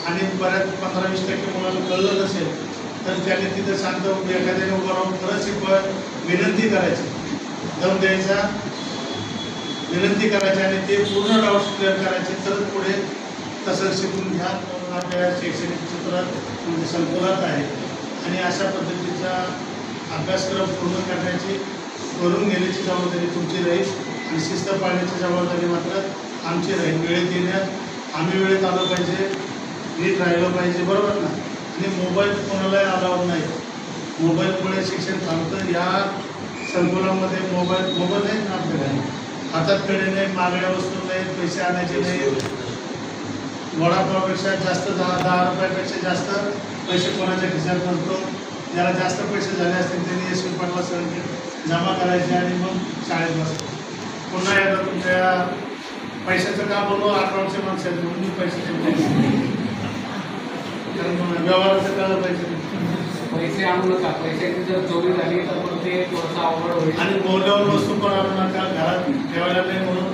आणि बऱ्याच 15-20% मुलाला कळलं नसेल तर त्याने तिथं शांत एखाद्याने उभं राहून खरंच विनंती करायची, दम द्यायचा, विनंती करायची आणि ते पूर्ण डाऊट्स क्लिअर करायचे, तर पुढे तसं शिकून घ्या म्हणून आपल्या शैक्षणिक क्षेत्रात म्हणजे संकुलात आहे. आणि अशा पद्धतीचा अभ्यासक्रम पूर्ण करण्याची करून घेण्याची जबाबदारी तुमची राहील आणि शिस्त पाळण्याची जबाबदारी मात्र आमची राहील. वेळेत येण्यात आम्ही वेळेत आलो पाहिजे, नीट राहिलं पाहिजे, बरोबर ना. आणि मोबाईल कोणालाही अलाउड नाही. मोबाईलमुळे शिक्षण थांबतं. या संकुलामध्ये मोबाईल नाही ना आपल्याला, हातात कडे नाही, मागण्या वस्तू नाही, पैसे आणायचे नाही. वडापावपेक्षा जास्त 10 रुपयापेक्षा जास्त पैसे कोणाच्या खिशात नसतो. ज्याला जास्त पैसे झाले असतील त्यांनी SV पाटला सर्टिफिकेट जमा करायचे आणि मग शाळेत बसतो. पुन्हा एकदा तुमच्या पैशाचं का बोलू, अकाउंटचे माणसं आहेत म्हणून मी पैसे कारण व्यवहाराचं कळलं पाहिजे. पैसे आणू नका, पैशाची जर चोरी झाली तर मग ते थोडंसं अवघड होईल. आणि मौल्यवान वस्तू पण आणू नका, घरात ठेवायला नाही म्हणून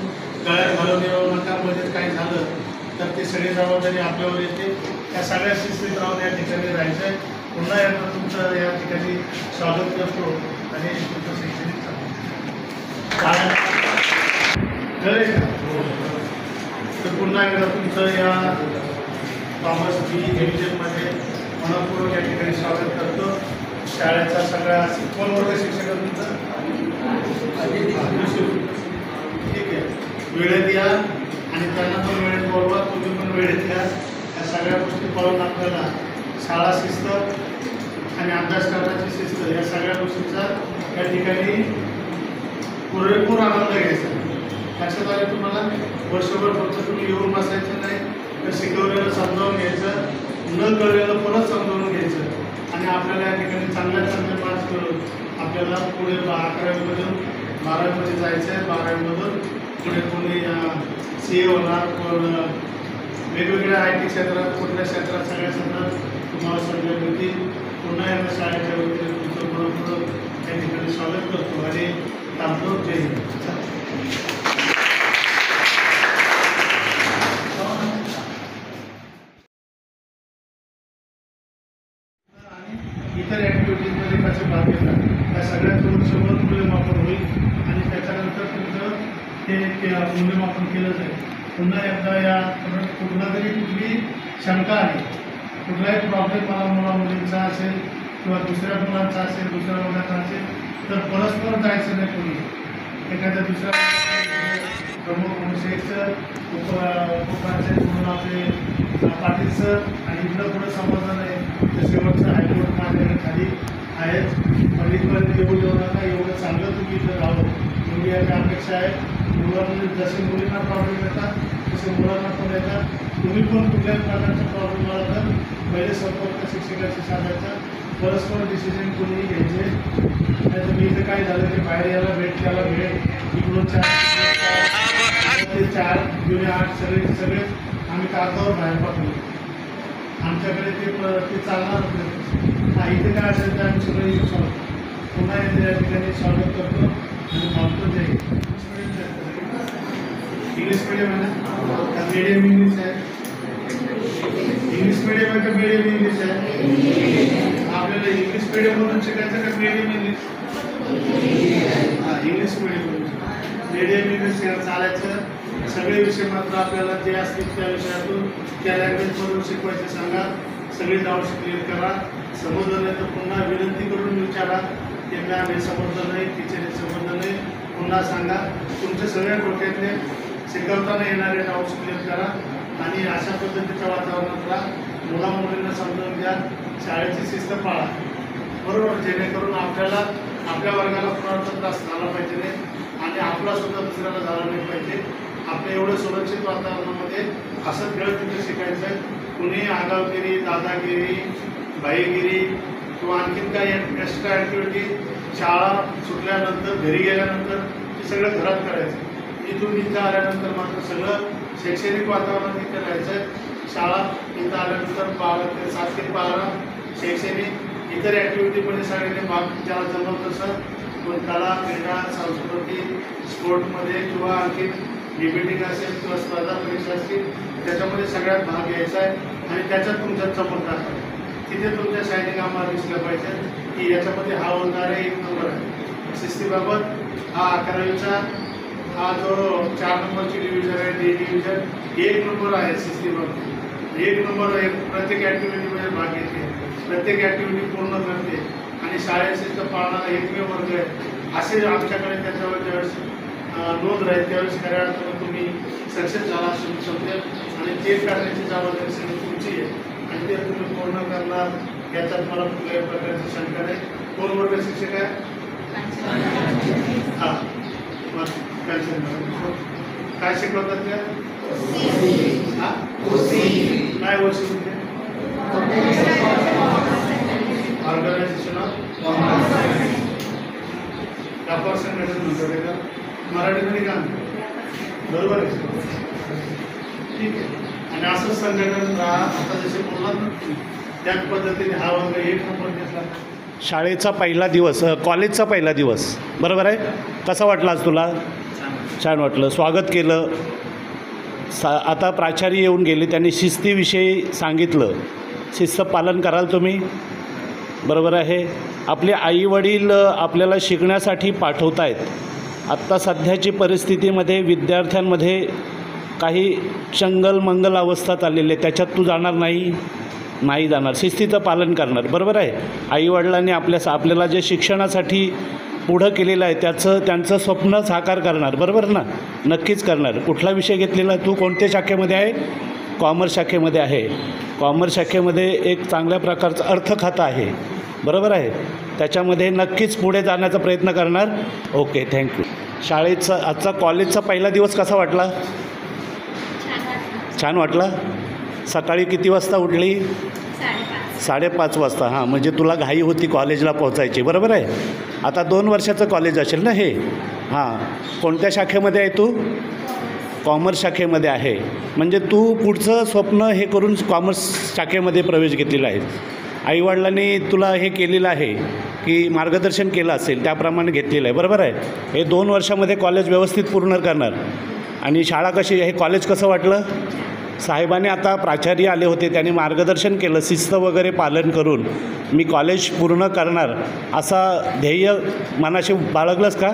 गळ्यात घालून येऊ नका. मध्ये काही झालं तर ती सगळी जबाबदारी आपल्यावर येते. त्या सगळ्या शिस्तीत राहून या ठिकाणी राहायचं आहे. पुन्हा एकदा तुमचं या ठिकाणी स्वागत करतो आणि तुमचं शैक्षणिक कळेल का? तर पुन्हा एकदा तुमचं या कॉमर्स B डिव्हिजनमध्ये मनपूर्वक या ठिकाणी स्वागत करतो. शाळेचा सगळा कोण वर्ग शिक्षक तुमचं ठीक आहे. वेळेत या आणि त्यांना पण वेळेत बोलवा, तुम्ही पण वेळेत या. या सगळ्या गोष्टी पाहून आपल्याला शाळा शिस्त आणि अभ्यास करण्याची शिस्त या सगळ्या गोष्टींचा या ठिकाणी पुरेपूर आनंद घ्यायचा. लक्षात आले तुम्हाला? वर्षभर फक्त तुम्ही येऊन बसायचं नाही, तर शिकवलेलं समजावून घ्यायचं, न कळलेलं परत समजावून घ्यायचं आणि आपल्याला या ठिकाणी चांगले मार्क्स करून आपल्याला पुढे 11वीमधून 12वीमध्ये जायचं आहे. 12वीमधून पुढे कोणी CA होणार, कोण वेगवेगळ्या IT क्षेत्रात, कुठल्या क्षेत्रात, सगळ्या क्षेत्रात तुम्हाला संधी मिळतील. पुन्हा एकदा शाळेच्या वतीने तुमचं मनपूर्वक या ठिकाणी स्वागत करतो आणि थांबतो. जय हिंद. इतर ॲक्टिव्हिटीजमध्ये कसे भाग घेतात त्या सगळ्यांसोबत 100 मूल्यमापन होईल आणि त्याच्यानंतर तुमचं ते मूल्यमापन केलं जाईल. पुन्हा एकदा या कुठली शंका आली, कुठलाही प्रॉब्लेम मला मुलींचा असेल किंवा दुसऱ्या मुलांचा असेल, दुसऱ्या मुलांचा असेल, तर परस्पर जायचं नाही. कोणी एखाद्या दुसऱ्या प्रमुख विषयचं उपराचे म्हणून आपले पाटील सर आणि इकडं पुढं समजलं नाही तर शेवटचं हायकोर्ट माझ्याकडे खाली आहेत. पंडितपर्यंत येऊ नका, एवढं चांगलं तुम्ही इथं राहावं एवढी याची अपेक्षा आहे. मुलांना जसे मुलींना प्रॉब्लेम येतात तसे मुलांना पण येतात. तुम्ही पण कुठल्याही प्रकारचा प्रॉब्लेम आला तर पहिले संपर्क शिक्षकाशी साधायचा, परस्पर डिसिजन कोणीही घ्यायचे. नाही तर मी इथं काय झालं ते बाहेर यायला भेट, त्याला भेट, इकडून 4 जुने 8 सगळे आम्ही कागदावर बाहेर पाठवले. आमच्याकडे ते चालणार नाही. इथे काय असेल तर आम्ही सगळे येऊ शकतो. पुन्हा या ठिकाणी स्वागत करतो आणि थांबतो. जय इंग्लिश मीडियम आहे ना, मीडियम इंग्लिश आहे. इंग्लिश मीडियम आहे का मीडियम इंग्लिश आहे? आपल्याला इंग्लिश मीडियममधून शिकायचं का medium English? English medium English चालायचं. सगळे विषय मात्र आपल्याला जे असतील त्या विषयातून त्या लँग्वेजमधून शिकवायचे सांगा. सगळे डाऊट्स क्लिअर करा. समजलं नाही तर पुन्हा विनंती करून विचारा की मॅम हे समजलं नाही, टीचर हे समजलं नाही, पुन्हा सांगा. तुमच्या सगळ्या डोक्यातले शिकवताना येणारे डाऊट्स क्लिअर करा आणि अशा पद्धतीच्या वातावरणात राहा. मुलामुलींना समजून द्या, शाळेची शिस्त पाळा, बरोबर, जेणेकरून आपल्याला आपल्या वर्गाला कुणाचा त्रास झाला पाहिजे नाही आणि आपलासुद्धा दुसऱ्याला झाला नाही पाहिजे. आपल्या एवढं सुरक्षित वातावरणामध्ये असं खेळ तिथे शिकायचं आहे. कुणी आगावगिरी, दादागिरी, भाईगिरी किंवा आणखीन काही एक्स्ट्रा ॲक्टिव्हिटी शाळा सुटल्यानंतर घरी गेल्यानंतर हे सगळं घरात करायचं. इथून इथं आल्यानंतर मात्र सगळं शैक्षणिक वातावरण इथे राहायचं आहे. शाळा इथं आल्यानंतर 7 ते 12 शैक्षणिक इतर ॲक्टिव्हिटी पण सगळ्यांनी भाग ज्याला जमत तसं कोण कला, क्रीडा, संस्कृती, स्पोर्टमध्ये किंवा आणखी मीटिंग असेल किंवा स्पर्धा परीक्षा असतील त्याच्यामध्ये सगळ्यात भाग घ्यायचा आहे आणि त्याच्यात तुमच्या चमक दाखवायची. तिथे तुमच्या शायनिंग आम्हाला दिसलं पाहिजे की याच्यामध्ये हा होणारा 1 नंबर आहे. शिस्तीबाबत हा 11वीचा हा जो 4 नंबरची डिव्हिजन आहे डी डिव्हिजन 1 नंबर आहे. शिस्तीबाबत 1 नंबर आहे. प्रत्येक ॲक्टिव्हिटीमध्ये भाग घेते, प्रत्येक ॲक्टिव्हिटी पूर्ण करते आणि शाळेत शिस्त पाळणारा एकमेव वर्ग आहे. असे आमच्याकडे त्याच्यावर ज्यावेळेस नोंद राहील त्यावेळेस खऱ्या अर्थानं तुम्ही सक्सेस झाला असं समजेल आणि ते करण्याची जबाबदारी सगळी तुमची आहे आणि ते तुम्ही पूर्ण करणार याच्यात मला कुठल्याही प्रकारची शंका नाही. कोण वर्ग शिक्षक आहे? हां, मग काय शिकवतात त्या? हां, काय वर्ष ऑर्गनायझेशन ऑफ व्यापार संघटन म्हणतात का मराठीमध्ये का बरोबर आहे. ठीक आहे. आणि असं संघटन आता जसे बोललात ना त्याच पद्धतीने हा वर्ग 1 नंबर घेतला. शाळेचा पहिला दिवस, कॉलेजचा पहिला दिवस, बरोबर आहे. कसा वाटला आज तुला? छान वाटलं. स्वागत केलं. आता प्राचार्य येऊन गेले, त्यांनी शिस्तीविषयी सांगितलं. शिस्त पालन कराल तुम्ही, बरोबर आहे. आपले आईवडील आपल्याला शिकण्यासाठी पाठवत आहेत. आत्ता सध्याची परिस्थितीमध्ये विद्यार्थ्यांमध्ये काही चंगल-मंगल अवस्था चाललेली आहे. त्याच्यात तू जाणार नाही जाणार. शिस्तीचं पालन करणार, बरोबर आहे. आईवडिलांनी आपल्याला जे शिक्षणासाठी पुढं केलेलं आहे त्यांचं स्वप्न साकार करणार, बरोबर ना? नक्कीच करणार. कुठला विषय घेतलेला तू? कोणत्या शाखेमध्ये आहे? कॉमर्स शाखेमध्ये आहे. कॉमर्स शाखेमध्ये एक चांगल्या प्रकारचं अर्थखातं आहे, बरोबर आहे. त्याच्यामध्ये नक्कीच पुढे जाण्याचा प्रयत्न करणार. Okay, thank you. शाळेचा आजचा कॉलेजचा पहिला दिवस कसा वाटला? छान वाटला. सकाळी किती वाजता उठली? 5:30 वाजता. हां, म्हणजे तुला घाई होती कॉलेजला पोहोचायची, बरोबर आहे. आता 2 वर्षाचं कॉलेज असेल ना हे? हां. कोणत्या शाखेमध्ये आहे तू? कॉमर्स शाखेमध्ये आहे. म्हणजे तू पुढचं स्वप्न हे करून कॉमर्स शाखेमध्ये प्रवेश घेतलेला आहे. आईवडिलांनी तुला हे केलेलं आहे की मार्गदर्शन केलं असेल त्याप्रमाणे घेतलेलं आहे, बरोबर आहे. हे 2 वर्षामध्ये कॉलेज व्यवस्थित पूर्ण करणार. आणि शाळा कशी, हे कॉलेज कसं वाटलं? साहेबांनी आता प्राचार्य आले होते, त्यांनी मार्गदर्शन केलं शिस्त वगैरे पालन करून मी कॉलेज पूर्ण करणार असा ध्येय मनाशी बाळगलंस का?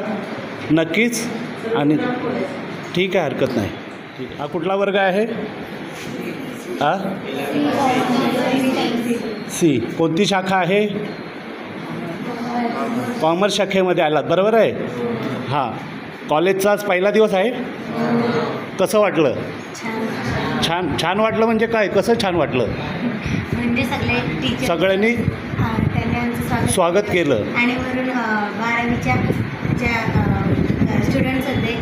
नक्कीच. आणि ठीक आहे, हरकत नाही. ठीक. हा कुठला वर्ग आहे? हां, सी. कोणती शाखा आहे? कॉमर्स शाखेमध्ये आलात, बरोबर आहे. हां. कॉलेजचाच पहिला दिवस आहे. कसं वाटलं? छान वाटलं. म्हणजे काय, कसं छान वाटलं? म्हणजे सगळे टीचर सगळ्यांनी त्यांनी आमचं स्वागत केलं आणि वरून 12वीच्या ज्या स्टुडंट्स होते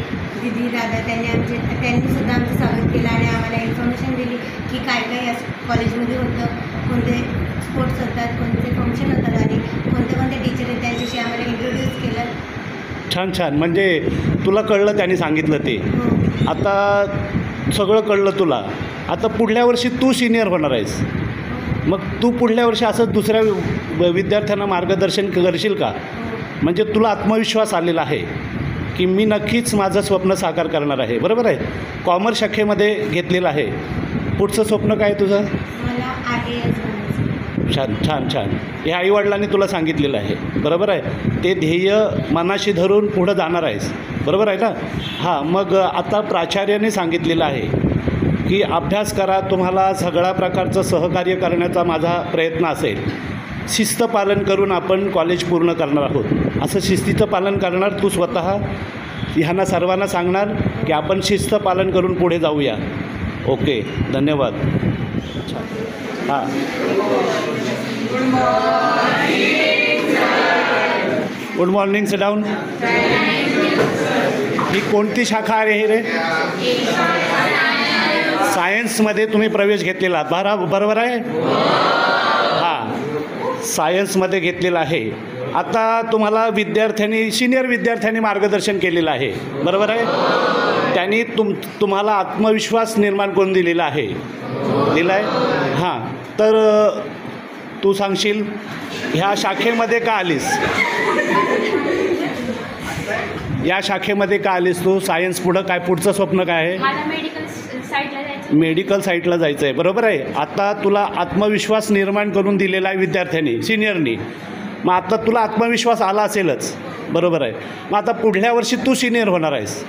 दिदी दादा त्यांनी सुद्धा आमचं स्वागत केलं आणि आम्हाला इन्फॉर्मेशन दिली की काय काय या कॉलेजमध्ये होतं, कोणते स्पोर्ट्स होतात, कोणते फंक्शन होतात आणि कोणते टीचर आहेत त्यांच्याशी आम्हाला इंट्रोड्यूस केलं. छान. म्हणजे तुला कळलं, त्यांनी सांगितलं ते. आता सगळं कळलं तुला. आता पुढल्या वर्षी तू सिनियर होणार आहेस. मग तू पुढल्या वर्षी असं दुसऱ्या विद्यार्थ्यांना मार्गदर्शन करशील का? म्हणजे तुला आत्मविश्वास आलेला आहे की मी नक्कीच माझं स्वप्न साकार करणार आहे, बरोबर आहे. कॉमर्स शाखेमध्ये घेतलेलं आहे. पुढचं स्वप्न काय तुझं? मला IAS छान. हे आईवडिलांनी तुला सांगितलेलं आहे, बरोबर आहे. ते ध्येय मनाशी धरून पुढं जाणार आहेस, बरोबर आहे ना? हां. मग आता प्राचार्याने सांगितलेलं आहे की अभ्यास करा, तुम्हाला सगळ्या प्रकारचं सहकार्य करण्याचा माझा प्रयत्न असेल. शिस्त पालन करून आपण कॉलेज पूर्ण करणार आहोत. असं शिस्तीचं पालन करणार तू स्वतः ह्यांना सर्वांना सांगणार की आपण शिस्त पालन करून पुढे जाऊया. ओके, धन्यवाद. हां. Good morning. Sit down. ही कोणती शाखा आहे रे? सायन्समध्ये तुम्ही प्रवेश घेतलेला बरोबर आहे? हां, सायन्समध्ये घेतलेला आहे. आता तुम्हाला सिनियर विद्यार्थ्यांनी मार्गदर्शन केलेलं आहे, बरोबर आहे. त्यांनी तुम्हाला आत्मविश्वास निर्माण करून दिलेला आहे. हां. तर तू सांगशील ह्या शाखेमध्ये का आलीस? या शाखेमध्ये का आलीस तू? सायन्स पुढं काय, पुढचं स्वप्न काय आहे? मला मेडिकल साईडला जायचं. मेडिकल साईटला जायचं आहे, बरोबर आहे. आता तुला आत्मविश्वास निर्माण करून दिलेला आहे विद्यार्थ्यांनी, सिनियरनी. मग आता तुला आत्मविश्वास आला असेलच, बरोबर आहे. मग आता पुढल्या वर्षी तू सिनियर होणार आहेस.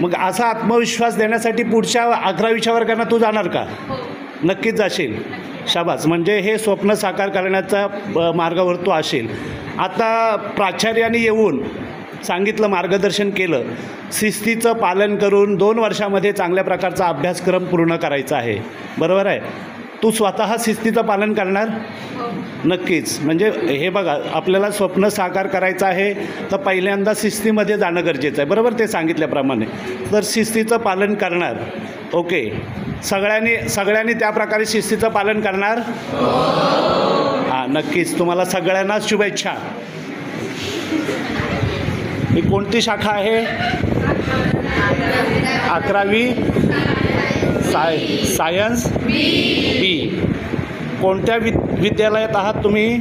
मग असा आत्मविश्वास देण्यासाठी पुढच्या 11वीच्या वर्गांना तू जाणार का? हो. नक्कीच जाशील. शाबास. म्हणजे हे स्वप्न साकार करण्याचा मार्गावर तू असेल. आता प्राचार्याने येऊन सांगितलं, मार्गदर्शन केलं, शिस्तीचं पालन करून 2 वर्षामध्ये चांगल्या प्रकारचा अभ्यासक्रम पूर्ण करायचा आहे, बरोबर आहे. तू स्वतः शिस्तीचं पालन करणार? नक्कीच. म्हणजे हे बघा, आपल्याला स्वप्न साकार करायचं आहे तर पहिल्यांदा शिस्तीमध्ये जाणं गरजेचं आहे, बरोबर, ते सांगितल्याप्रमाणे. तर शिस्तीचं पालन करणार. ओके. सगळ्यांनी त्या प्रकारे शिस्तीचं पालन करणार? हां, नक्कीच. तुम्हाला सगळ्यांना शुभेच्छा. ही कोणती शाखा आहे? 11वी सायन्स बी. कोणत्या विद्यालयात आहात तुम्ही?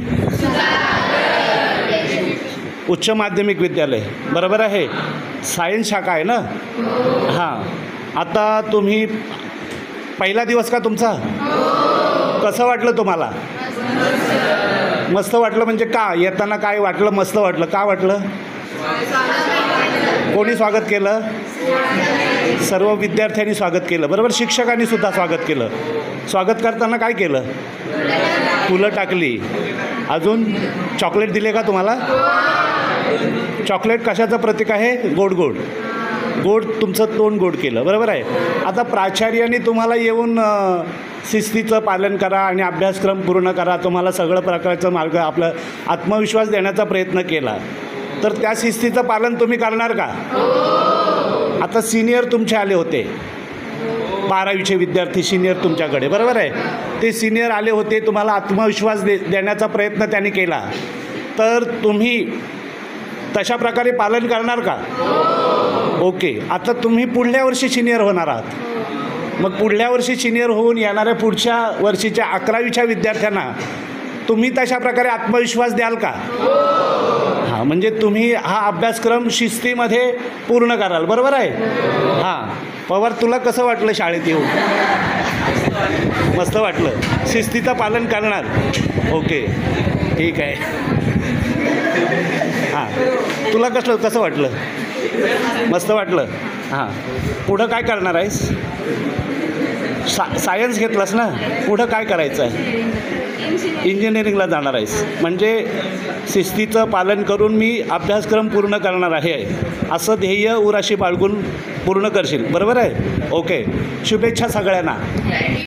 उच्च माध्यमिक विद्यालय, बरोबर आहे. सायन्स शाखा आहे ना? हां. आता तुम्ही पहिला दिवस का तुमचा? कसं वाटलं तुम्हाला? मस्त वाटलं. म्हणजे का? येताना काय वाटलं? मस्त वाटलं. का वाटलं? कोणी स्वागत केलं? सर्व विद्यार्थ्यांनी स्वागत केलं, बरोबर. शिक्षकांनी सुद्धा स्वागत केलं. स्वागत करताना काय केलं? फुलं टाकली. अजून चॉकलेट दिले का तुम्हाला? चॉकलेट कशाचं प्रतीक आहे? गोड गोड गोड. तुमचं तोंड गोड केलं, बरोबर आहे. आता प्राचार्याने तुम्हाला येऊन शिस्तीचं पालन करा आणि अभ्यासक्रम पूर्ण करा, तुम्हाला सगळं प्रकारचं मार्ग, आपलं आत्मविश्वास देण्याचा प्रयत्न केला. तर त्या शिस्तीचं पालन तुम्ही करणार का? आता सिनियर तुमचे आले होते, 12वीचे विद्यार्थी सिनियर तुमच्याकडे, बरोबर आहे. ते सिनियर आले होते, तुम्हाला आत्मविश्वास देण्याचा प्रयत्न त्यांनी केला. तर तुम्ही तशा प्रकारे पालन करणार का? ओके. आता तुम्ही पुढल्या वर्षी सिनियर होणार आहात. मग पुढल्या वर्षी सिनियर होऊन येणाऱ्या पुढच्या वर्षीच्या 11वीच्या विद्यार्थ्यांना तुम्ही तशा प्रकारे आत्मविश्वास द्याल का? हां. म्हणजे तुम्ही हा अभ्यासक्रम शिस्तीमध्ये पूर्ण कराल, बरोबर आहे. हां. पवार, तुला कसं वाटलं शाळेत येऊन? मस्त वाटलं. शिस्तीचं पालन करणार? ओके, ठीक आहे. हां. तुला कसं वाटलं? मस्त वाटलं. हां. पुढं काय करणार आहेस? सायन्स घेतलास ना? पुढं काय करायचं आहे? इंजिनिअरिंगला जाणार आहेस. म्हणजे शिस्तीचं पालन करून मी अभ्यासक्रम पूर्ण करणार आहे असं ध्येय उराशी बाळगून पूर्ण करशील, बरोबर आहे. ओके. शुभेच्छा सगळ्यांना.